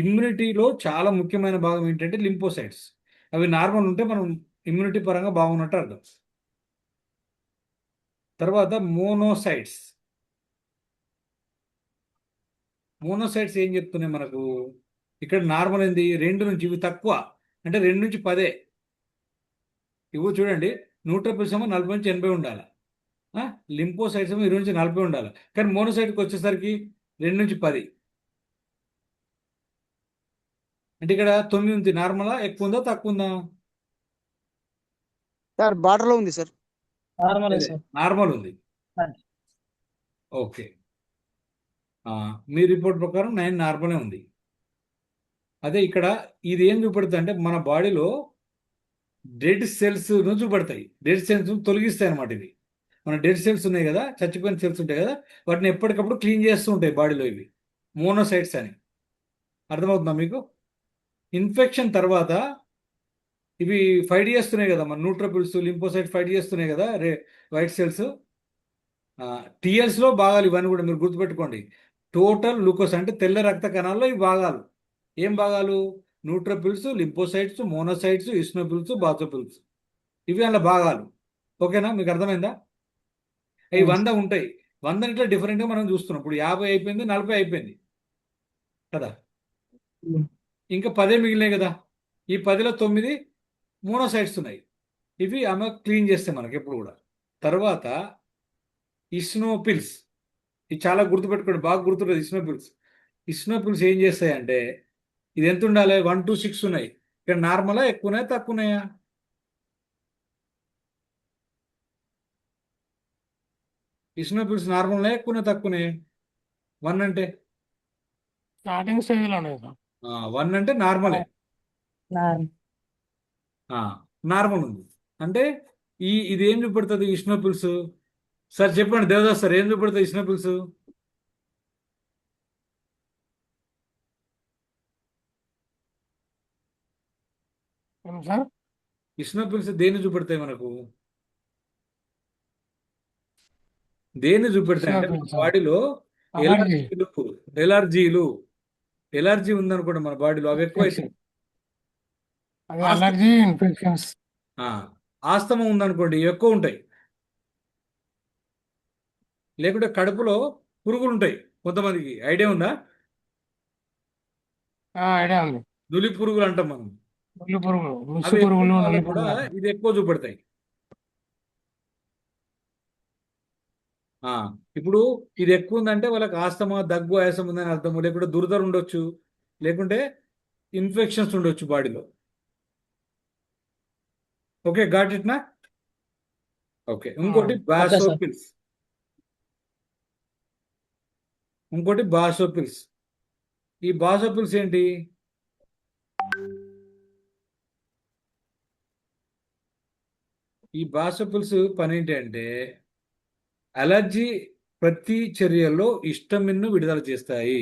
ఇమ్యూనిటీలో చాలా ముఖ్యమైన భాగం ఏంటంటే లింఫోసైట్స్. అవి నార్మల్ ఉంటే మనం ఇమ్యూనిటీ పరంగా బాగున్నట్టు అర్థం. తర్వాత మోనోసైట్స్ ఏం చెప్తున్నాయి మనకు? ఇక్కడ నార్మల్ ఏంది 2 నుంచి, ఇవి తక్కువ అంటే 2 నుంచి 10. ఇవి చూడండి, న్యూట్రోఫిల్స్ ఏమో 40 నుంచి 80 ఉండాలి, లింఫోసైట్స్ ఏమో 20 నుంచి 40 ఉండాలి. కానీ మోనోసైట్కి వచ్చేసరికి 2 నుంచి 10 అంటే ఇక్కడ 9 ఉంది. నార్మలా, ఎక్కువ ఉందా తక్కువ ఉందా? సార్ బార్డర్ లో ఉంది సార్. నార్మలే సార్. నార్మల్ ఉంది. ఓకే, మీ రిపోర్ట్ ప్రకారం 9 నార్మలే ఉంది. అదే ఇక్కడ ఇది ఏం చూపెడుతుంది అంటే మన బాడీలో డెడ్ సెల్స్ చూపెడతాయి. డెడ్ సెల్స్ తొలగిస్తాయి అనమాట. ఇది మన డెడ్ సెల్స్ ఉన్నాయి కదా, చచ్చిపోయిన సెల్స్ ఉంటాయి కదా, వాటిని ఎప్పటికప్పుడు క్లీన్ చేస్తూ ఉంటాయి బాడీలో. ఇవి మోనోసైట్స్ అని. అర్థమవుతుందా మీకు? ఇన్ఫెక్షన్ తర్వాత ఇవి ఫైట్ చేస్తున్నాయి కదా, మన న్యూట్రోఫిల్స్ లింఫోసైట్ ఫైట్ చేస్తున్నాయి కదా వైట్ సెల్స్. టీఎల్స్లో భాగాలు ఇవన్నీ కూడా మీరు గుర్తుపెట్టుకోండి. టోటల్ గ్లూకోజ్ అంటే తెల్ల రక్త కణాల్లో ఈ భాగాలు. ఏం భాగాలు? Neutrophils, lymphocytes, monocytes, eosinophils, basophils. ఇవి అలా భాగాలు. ఓకేనా? మీకు అర్థమైందా? అవి 100 ఉంటాయి. 100 ఇట్లా డిఫరెంట్గా మనం చూస్తున్నాం. ఇప్పుడు 50 అయిపోయింది, 40 అయిపోయింది కదా, ఇంకా 10 మిగిలినాయి కదా. ఈ 10లో 9 మోనోసైట్స్ ఉన్నాయి. ఇవి ఆమె క్లీన్ చేస్తాయి మనకి ఎప్పుడు కూడా. తర్వాత ఇస్నోఫిల్స్, ఇది చాలా గుర్తుపెట్టుకోండి, బాగా గుర్తుంటుంది. ఇస్నోఫిల్స్ ఏం చేస్తాయంటే, ఇది ఎంత ఉండాలి? 1 to 6 ఉన్నాయి. ఇక్కడ నార్మలా, ఎక్కువ ఉన్నాయా తక్కువ ఉన్నాయా? ఇస్నోఫిల్స్ నార్మల్ ఉన్నాయా, ఎక్కువ ఉన్నాయా తక్కువ ఉన్నాయా? 1 అంటే స్టార్టింగ్ స్టేజ్ లో ఉన్నాయి సార్. 1 అంటే నార్మలే. నార్మల్. నార్మల్ ఉంది అంటే ఇది ఏం చూపెడుతుంది ఇస్నోఫిల్స్? సార్ చెప్పండి దేవదాస్ సార్, ఏం చూపెడుతుంది ఇస్నోఫిల్స్? ఏం సార్? ఇస్నోఫిల్స్ దేన్ని చూపెడతాయి మనకు? దేన్ని చూపెడతాయి అంటే మన ఇస్నోఫిల్స్ బాడీలో అలర్జీ. ఎలర్జీ ఉందనుకోండి మన బాడీలో, అవి ఎక్కువ అవుతాయి. అది అలర్జీ ఇన్ఫెక్షన్స్. ఆస్తమా ఉందనుకోండి, ఇవి ఎక్కువ ఉంటాయి. లేకుంటే కడుపులో పురుగులు ఉంటాయి కొంతమందికి. ఐడియా ఉందా? ఐడియా ఉంది. నులి పురుగులు అంటాం మనం. నులి పురుగులు, నుసి అవి ఎక్కువ పురుగులు, ఉన్న నులి వాళ్ళకు కూడా పురుగులు. ఇది ఎక్కువ చూపెడతాయి. ఇప్పుడు ఇది ఎక్కువ ఉందంటే వాళ్ళకి ఆస్తమా, దగ్గు, ఆయాసం ఉందని అర్థము. లేకుంటే దురద ఉండొచ్చు, లేకుంటే ఇన్ఫెక్షన్స్ ఉండొచ్చు బాడీలో. ఓకే, గాట్ ఇట్ నా? ఓకే, ఇంకోటి బాసోఫిల్స్. ఈ బాసోఫిల్స్ ఏంటి? ఈ బాసోఫిల్స్ పని ఏంటి అంటే అలర్జీ ప్రతిచర్యల్లో హిస్టమిన్ను విడుదల చేస్తాయి.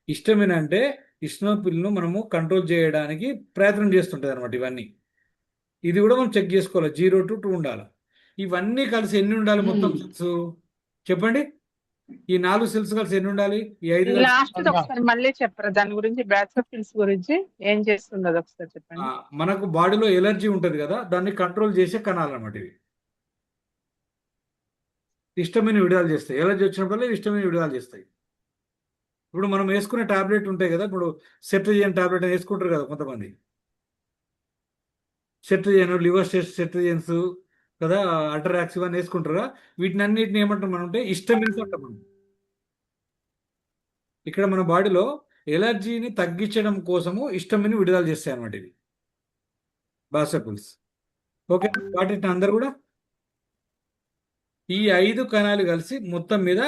హిస్టమిన్ అంటే ఇస్నోఫిల్ను మనము కంట్రోల్ చేయడానికి ప్రయత్నం చేస్తుంటుంది అనమాట. ఇవన్నీ ఇది కూడా మనం చెక్ చేసుకోవాలి. 0 to 2 ఉండాలి. ఇవన్నీ కలిసి ఎన్ని ఉండాలి మొత్తం సెల్స్? చెప్పండి. ఈ 4 సెల్స్ కలిసి ఎన్ని ఉండాలి? ఈ 5 కలిసి లాస్ట్ ఒకసారి మళ్ళీ చెప్పరా దాని గురించి, బాసోఫిల్స్ గురించి ఏం చేస్తుంది అది ఒకసారి చెప్పండి. మనకు బాడీలో ఎలర్జీ ఉంటుంది కదా, దాన్ని కంట్రోల్ చేసే కణాలు అన్నమాట ఇవి. హిస్టమిన్ విడుదల చేస్తాయి. ఎలర్జీ వచ్చినప్పుడల్లా హిస్టమిన్ విడుదల చేస్తాయి. ఇప్పుడు మనం వేసుకునే టాబ్లెట్ ఉంటాయి కదా, ఇప్పుడు సెట్రిజియన్ టాబ్లెట్ వేసుకుంటారు కదా కొంతమంది. సెట్రిజియన్, సెట్రిజియన్స్ కదా, అల్ట్రాక్స్ ఇవన్నీ వేసుకుంటారు కదా. వీటిని అన్నిటిని ఏమంటాం మనం అంటే హిస్టమిన్స్ అంటాం మనం. ఇక్కడ మన బాడీలో ఎలర్జీని తగ్గించడం కోసము హిస్టమిన్ విడుదల చేస్తాయి అన్నమాట ఇవి బాసోఫిల్స్. ఓకే, వాటిని అందరు కూడా ఈ 5 కణాలు కలిసి మొత్తం మీద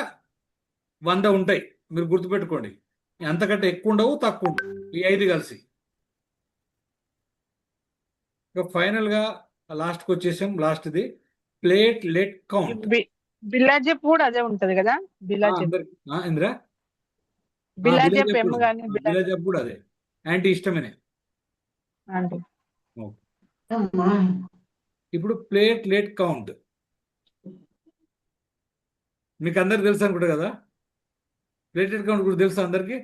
100 ఉంటాయి. మీరు గుర్తుపెట్టుకోండి, అంతకంటే ఎక్కువ ఉండవు, తక్కువ ఉండవు. ఈ 5 కలిసి ఇక ఫైనల్గా లాస్ట్కి వచ్చేసాం. లాస్ట్ది ప్లేట్లెట్ కౌంట్. బిలాజెప్ కూడా అదే ఉంటది కదా, బిలాజెప్. ఇందిరా బిలాజెప్ ఎమ్ కానీ బిలాజెప్ కూడా అదే. యాంటీ హిస్టమినే. అంటే ఇప్పుడు ప్లేట్లెట్ కౌంట్ మీకు అందరికి తెలుసు అనుకుంటా కదా. ప్లేట్లెట్ కౌంట్ కూడా తెలుసా అందరికి?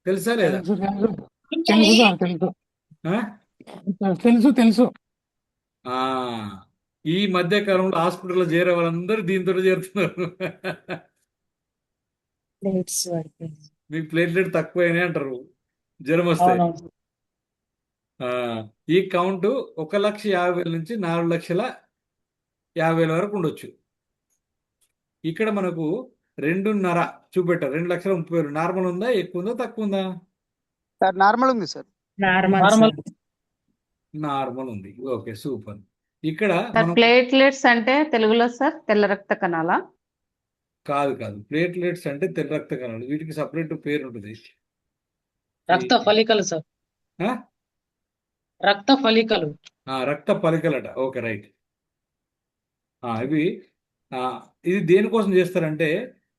తెలుసా లేదా? తెలుసు తెలుసు సార్ తెలుసు ఆ? తెలుసు తెలుసు ఆ, ఈ మధ్య కాలంలో హాస్పిటల్లో చేరే వాళ్ళందరూ దీంతో చేరుతున్నారు. ప్లేట్స్ పడిపోయింది. మీకు ప్లేట్లెట్ తక్కువైనాయి అంటారు, జ్వరం వస్తాయి. అవునవును. ఆ, ఈ కౌంట్ 1,50,000 నుంచి 4,50,000 వరకు ఉండొచ్చు. ఇక్కడ మనకు 2.5 చూపెట్టారు, 2,30,000 నార్మల్ ఉందా, ఎక్కువ ఉందా, తక్కువ ఉందా? సార్ నార్మల్ ఉంది sir. Normal normal. Sir. Normal ఉంది. Okay, super. ఇక్కడ సార్ మనం ప్లేట్లెట్స్ అంటే తెలుగులో సార్ తెల్ల రక్త కణాలా? కాదు ప్లేట్లెట్స్ అంటే తెల్ల రక్త కణాలు, వీటికి సపరేట్ పేరు ఉంటుంది. రక్త ఫలికలు సార్. ఆ? రక్త ఫలికలు. రక్త పలికలట. Okay, right. ఇవి ఇది దేనికోసం చేస్తారంటే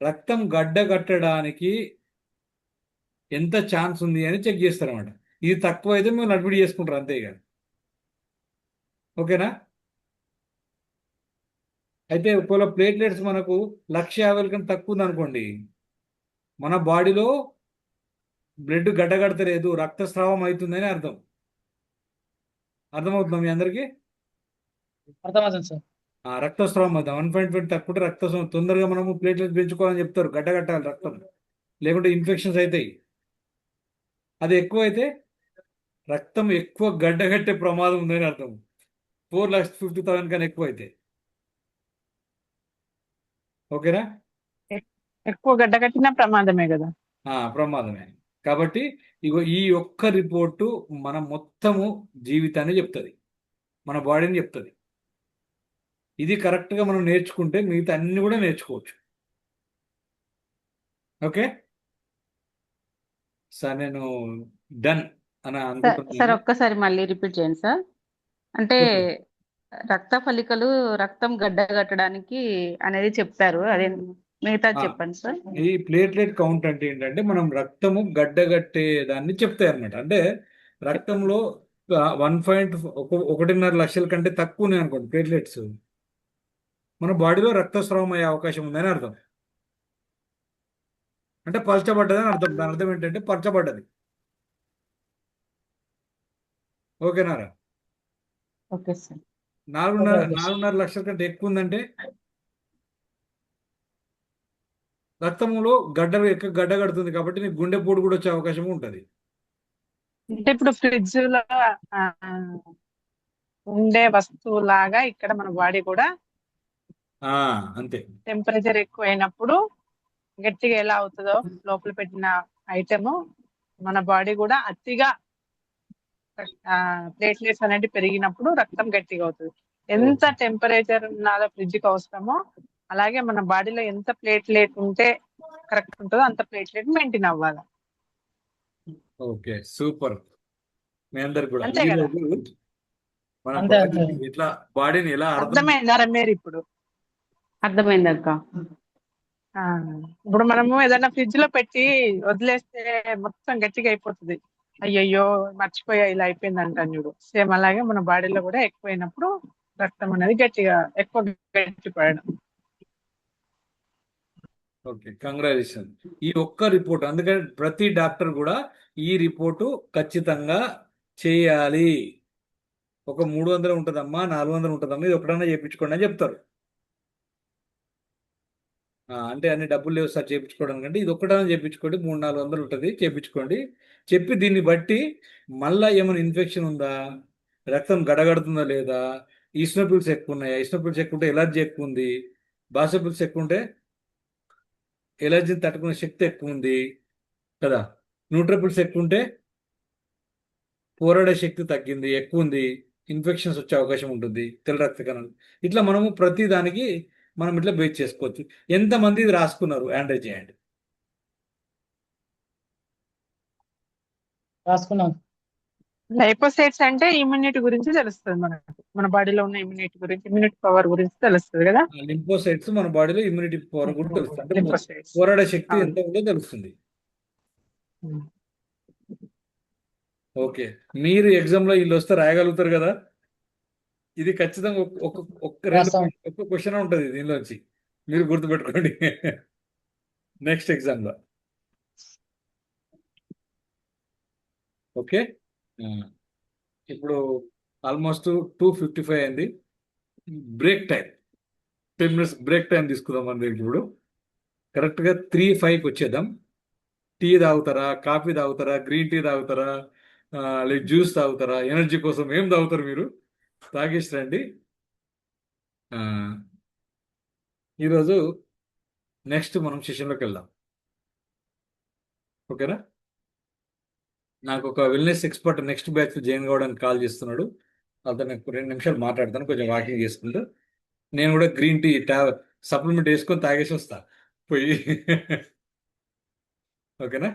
రక్తం గడ్డగట్టడానికి ఎంత ఛాన్స్ ఉంది అని చెక్ చేస్తారన్నమాట. ఇది తక్కువ అయితే మేము అడ్మిట్ చేసుకుంటారు, అంతే ఇక. ఓకేనా? అయితే ఒకవేళ ప్లేట్లెట్స్ మనకు 1,50,000 కంటే తక్కువ ఉంది అనుకోండి, మన బాడీలో బ్లడ్ గడ్డగడతలేదు, రక్తస్రావం అవుతుందని అర్థం. అర్థమవుతుందా మీ అందరికీ? అర్థమవుతుంది సార్. రక్తస్రావం అవుతాం. 1.5 తక్కువ ఉంటే రక్తస్రావం, తొందరగా మనము ప్లేట్లెట్స్ పెంచుకోవాలని చెప్తారు, గడ్డగట్టాలి రక్తం, లేకుంటే ఇన్ఫెక్షన్స్ అవుతాయి. అది ఎక్కువ అయితే రక్తం ఎక్కువ గడ్డగట్టే ప్రమాదం ఉందని అర్థం. 4,50,000 కన్నా ఎక్కువ అయితే. ఓకేనా? ఎక్కువ గడ్డ కట్టిన ప్రమాదమే కదా. ప్రమాదమే. కాబట్టి ఇగో ఈ ఒక్క రిపోర్టు మన మొత్తము జీవితాన్ని చెప్తుంది, మన బాడీని చెప్తుంది. ఇది కరెక్ట్గా మనం నేర్చుకుంటే మిగతా అన్ని కూడా నేర్చుకోవచ్చు. ఓకే సార్, నేను డన్ అని సార్ అనుకుంటున్నాను. ఒక్కసారి మళ్ళీ రిపీట్ చేయండి సార్. అంటే ఓకే. రక్త ఫలికలు రక్తం గడ్డగట్టడానికి అనేది చెప్పారు, అదే మిగతా ఆ, చెప్పండి సార్. ఈ ప్లేట్లెట్ కౌంట్ అంటే ఏంటంటే మనం రక్తము గడ్డగట్టే దాన్ని చెప్తాయి అనమాట. అంటే రక్తంలో 1.5 లక్షల కంటే తక్కువ ఉన్నాయి అనుకోండి ప్లేట్లెట్స్, మన బాడీలో రక్తస్రావం అయ్యే అవకాశం ఉందని అర్థం. అంటే పలచబడ్డదని అర్థం. దాని అర్థం ఏంటంటే పలచబడ్డది. ఓకేనారా? Okay sir. 4.5 లక్షల కంటే ఎక్కువ ఉందంటే రక్తంలో గడ్డ కడుతుంది, కాబట్టి నీకు గుండెపోటు కూడా వచ్చే అవకాశం ఉంటుంది. అంటే ఇప్పుడు ఫ్రిడ్జ్ లో ఆ, ఉండే వస్తువు లాగా ఇక్కడ మన బాడీ కూడా అంతే. టెంపరేచర్ ఎక్కువ అయినప్పుడు గట్టిగా ఎలా అవుతుందో లోపల పెట్టిన ఐటమ్, మన బాడీ కూడా అతిగా ప్లేట్లెట్స్ అనేది పెరిగినప్పుడు రక్తం గట్టిగా అవుతుంది. ఎంత టెంపరేచర్ ఉన్నదో ఫ్రిడ్జ్ కి అవసరమో అలాగే మన బాడీలో ఎంత ప్లేట్లెట్ ఉంటే కరెక్ట్ ఉంటుందో అంత ప్లేట్లెట్ మెయింటైన్ అవ్వాలి. Okay, super. మీ అందరికి కూడా అంతే కదా. ఈరోజు మన అంతే, బాడీని అంతే. ఇట్లా బాడీని ఎలా అర్థం అర్థమైందారా మీరు ఇప్పుడు? అర్థమైంది అక్క. ఆ, ఇప్పుడు మనము ఏదైనా ఫ్రిడ్జ్ లో పెట్టి వదిలేస్తే మొత్తం గట్టిగా అయిపోతుంది. అయ్యయ్యో మర్చిపోయా ఇలా అయిపోయింది అంటాను చూడు. సేమ్ అలాగే మన బాడీలో కూడా ఎక్కువైనప్పుడు రక్తం అనేది ఎక్కువ గట్టి పడడం. Okay, congratulation. ఈ ఒక్క రిపోర్ట్, అందుకని ప్రతి డాక్టర్ కూడా ఈ రిపోర్టు ఖచ్చితంగా చేయాలి. ఒక 300 ఉంటుందమ్మా, 400 ఉంటుందమ్మా, ఇది ఒకటన్నా చేయించుకోండి అని చెప్తారు. అంటే అన్ని డబ్బులు లేవు సార్ చేయించుకోవడానికి అంటే ఇది ఒక్కటన్నా చేయించుకోండి, 300-400 ఉంటుంది, చేయించుకోండి. చెప్పి దీన్ని బట్టి మళ్ళీ ఏమైనా ఇన్ఫెక్షన్ ఉందా, రక్తం గడగడుతుందా లేదా, ఈస్నోఫిల్స్ ఎక్కువ ఉన్నాయా, ఈస్నోఫిల్స్ ఎక్కువ ఉంటే ఎలర్జీ ఎక్కువ ఉంది, బాసోఫిల్స్ ఎక్కువ ఉంటే ఎలర్జీని తట్టుకునే శక్తి ఎక్కువ ఉంది కదా, న్యూట్రోఫిల్స్ ఎక్కువ ఉంటే పోరాడే శక్తి తగ్గింది ఎక్కువ ఉంది, ఇన్ఫెక్షన్స్ వచ్చే అవకాశం ఉంటుంది, తెల్ల రక్త కణాలు. ఇట్లా మనము ప్రతి దానికి మనం ఇట్లా బేస్ చేసుకోవచ్చు. ఎంతమంది ఇది రాసుకున్నారు హ్యాండ్ రైజ్ చేయండి. రాసుకున్నాం. లైపోసైట్స్ అంటే ఇమ్యూనిటీ గురించి తెలుస్తుంది మనకు, మన బాడీలో ఉన్న ఇమ్యూనిటీ గురించి, ఇమ్యూనిటీ పవర్ గురించి తెలుస్తుంది కదా. లింఫోసైట్స్ మన బాడీలో ఇమ్యూనిటీ పవర్ కూడా తెలుస్తుంది, అంటే లింఫోసైట్స్. పోరాడే శక్తి అవును. ఎంత ఉందో తెలుస్తుంది. ఉమ్. ఓకే, మీరు ఎగ్జామ్ లో వీళ్ళు వస్తే రాయగలుగుతారు కదా. ఇది ఖచ్చితంగా రాస్తాం. ఒక్క క్వశ్చన్ ఉంటుంది దీనిలోంచి, మీరు గుర్తుపెట్టుకోండి. నెక్స్ట్ ఎగ్జామ్ లో. ఓకే, ఇప్పుడు ఆల్మోస్ట్ 2:55 అయింది. Break time, 10 minutes break time తీసుకుందాం మన దగ్గర. ఇప్పుడు కరెక్ట్గా 3:05కి వచ్చేద్దాం. టీ తాగుతారా, కాఫీ తాగుతారా, గ్రీన్ టీ తాగుతారా, లేక జ్యూస్ తాగుతారా? ఎనర్జీ కోసం ఏం తాగుతారు మీరు? తాగేసి రండి. ఆ, ఈరోజు నెక్స్ట్ మనం సెషన్లోకి వెళ్దాం. ఓకేనా? నాకు ఒక wellness expert next batch join కావడానికి కాల్ చేస్తున్నాడు. అతను 2 నిమిషాలు మాట్లాడతాను, కొంచెం వాకింగ్ చేసుకుంటూ. నేను కూడా గ్రీన్ టీ సప్లిమెంట్ వేసుకొని తాగేసి వస్తా పోయి. ఓకేనా?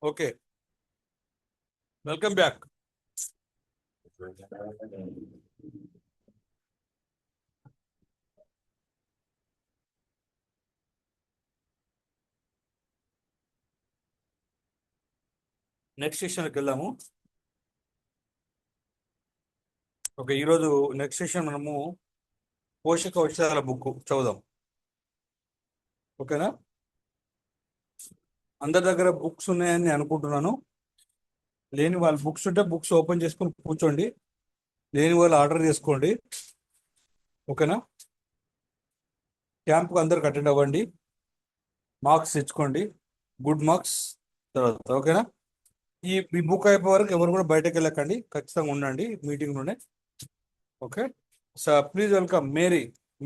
Okay, welcome back. నెక్స్ట్ సెషన్కి వెళ్దాము. ఓకే, ఈరోజు నెక్స్ట్ సెషన్ మనము పోషక ఔషధాల బుక్ చదువుదాం. ఓకేనా? అందరి దగ్గర బుక్స్ ఉన్నాయని అనుకుంటున్నాను. లేని వాళ్ళు బుక్స్ ఉంటే బుక్స్ ఓపెన్ చేసుకొని కూర్చోండి, లేని వాళ్ళు ఆర్డర్ చేసుకోండి. ఓకేనా? క్యాంప్కి అందరికి అటెండ్ అవ్వండి, మార్క్స్ తెచ్చుకోండి, గుడ్ మార్క్స్ తర్వాత. ఓకేనా? ఈ బుక్ అయిపోయే వరకు ఎవరు కూడా బయటకు వెళ్ళకండి, ఖచ్చితంగా ఉండండి మీటింగ్లోనే. Okay sir, please welcome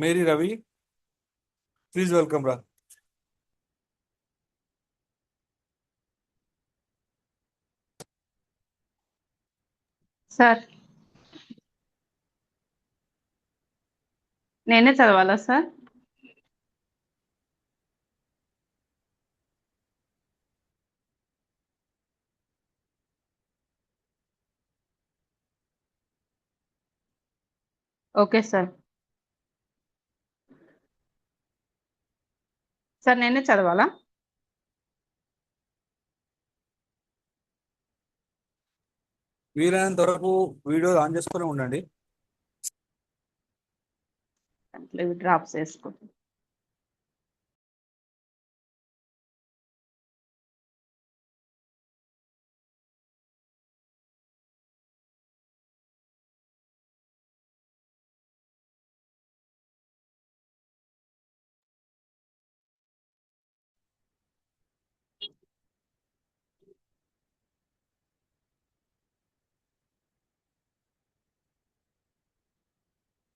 Mary Ravi, please welcome రా. సార్ నేనే చదవాలా సార్? Okay sir. సార్ నేనే చదవాలా? వీలైనంత వరకు వీడియో ఆన్ చేసుకొని ఉండండి. దాంట్లో ఇవి డ్రాప్స్ వేసుకో.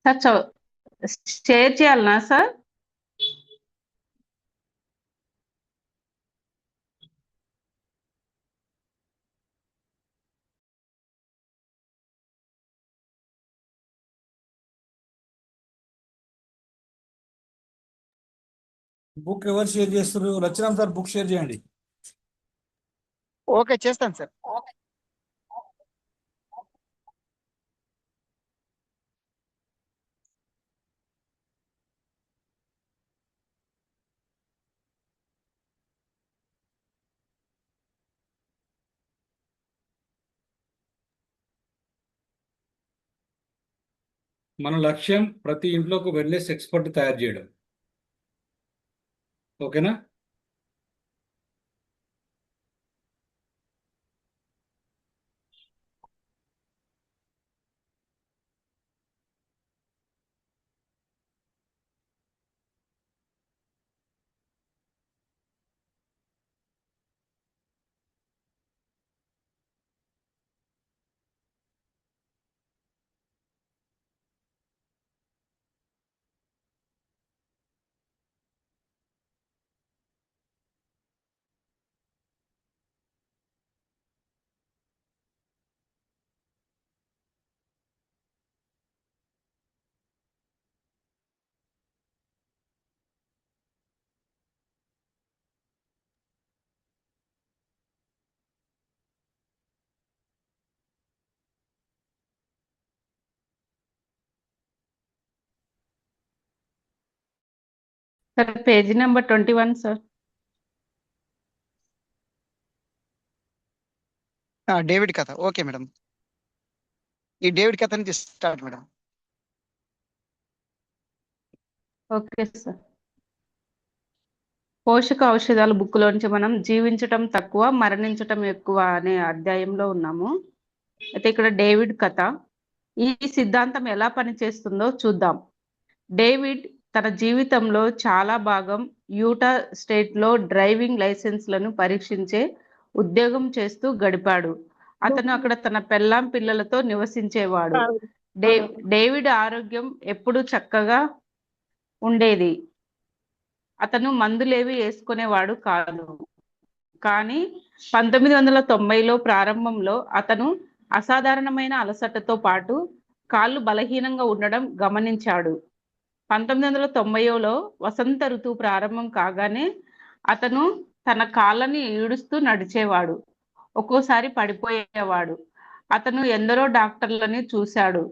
సార్ షేర్ చేయాలనా సార్? బుక్ ఎవరు షేర్ చేస్తారు? రచన సార్ బుక్ షేర్ చేయండి. ఓకే, చేస్తాను సార్. మన లక్ష్యం ప్రతి ఇంట్లో ఒక వెల్నెస్ ఎక్స్పర్ట్ తయారు చేయడం. ఓకేనా? Sir page number 21 sir. David కథ. ఓకే మేడం, ఈ డేవిడ్ కథ నుంచి స్టార్ట్ మేడం. Okay sir. పోషక ఔషధాల బుక్ లోంచి మనం జీవించటం తక్కువ మరణించటం ఎక్కువ అనే అధ్యాయంలో ఉన్నాము. అయితే ఇక్కడ డేవిడ్ కథ. ఈ సిద్ధాంతం ఎలా పనిచేస్తుందో చూద్దాం. డేవిడ్ తన జీవితంలో చాలా భాగం యూటా స్టేట్ లో డ్రైవింగ్ లైసెన్స్లను పరీక్షించే ఉద్యోగం చేస్తూ గడిపాడు. అతను అక్కడ తన పెళ్ళాం పిల్లలతో నివసించేవాడు. డేవిడ్ ఆరోగ్యం ఎప్పుడూ చక్కగా ఉండేది. అతను మందులేవి వేసుకునేవాడు కాదు. కానీ 1990లో ప్రారంభంలో అతను అసాధారణమైన అలసటతో పాటు కాళ్ళు బలహీనంగా ఉండడం గమనించాడు. 1990లో వసంత ఋతువు ప్రారంభం కాగానే అతను తన కాళ్ళని ఈడుస్తూ నడిచేవాడు. ఒక్కోసారి పడిపోయేవాడు. అతను ఎందరో డాక్టర్లని చూశాడు.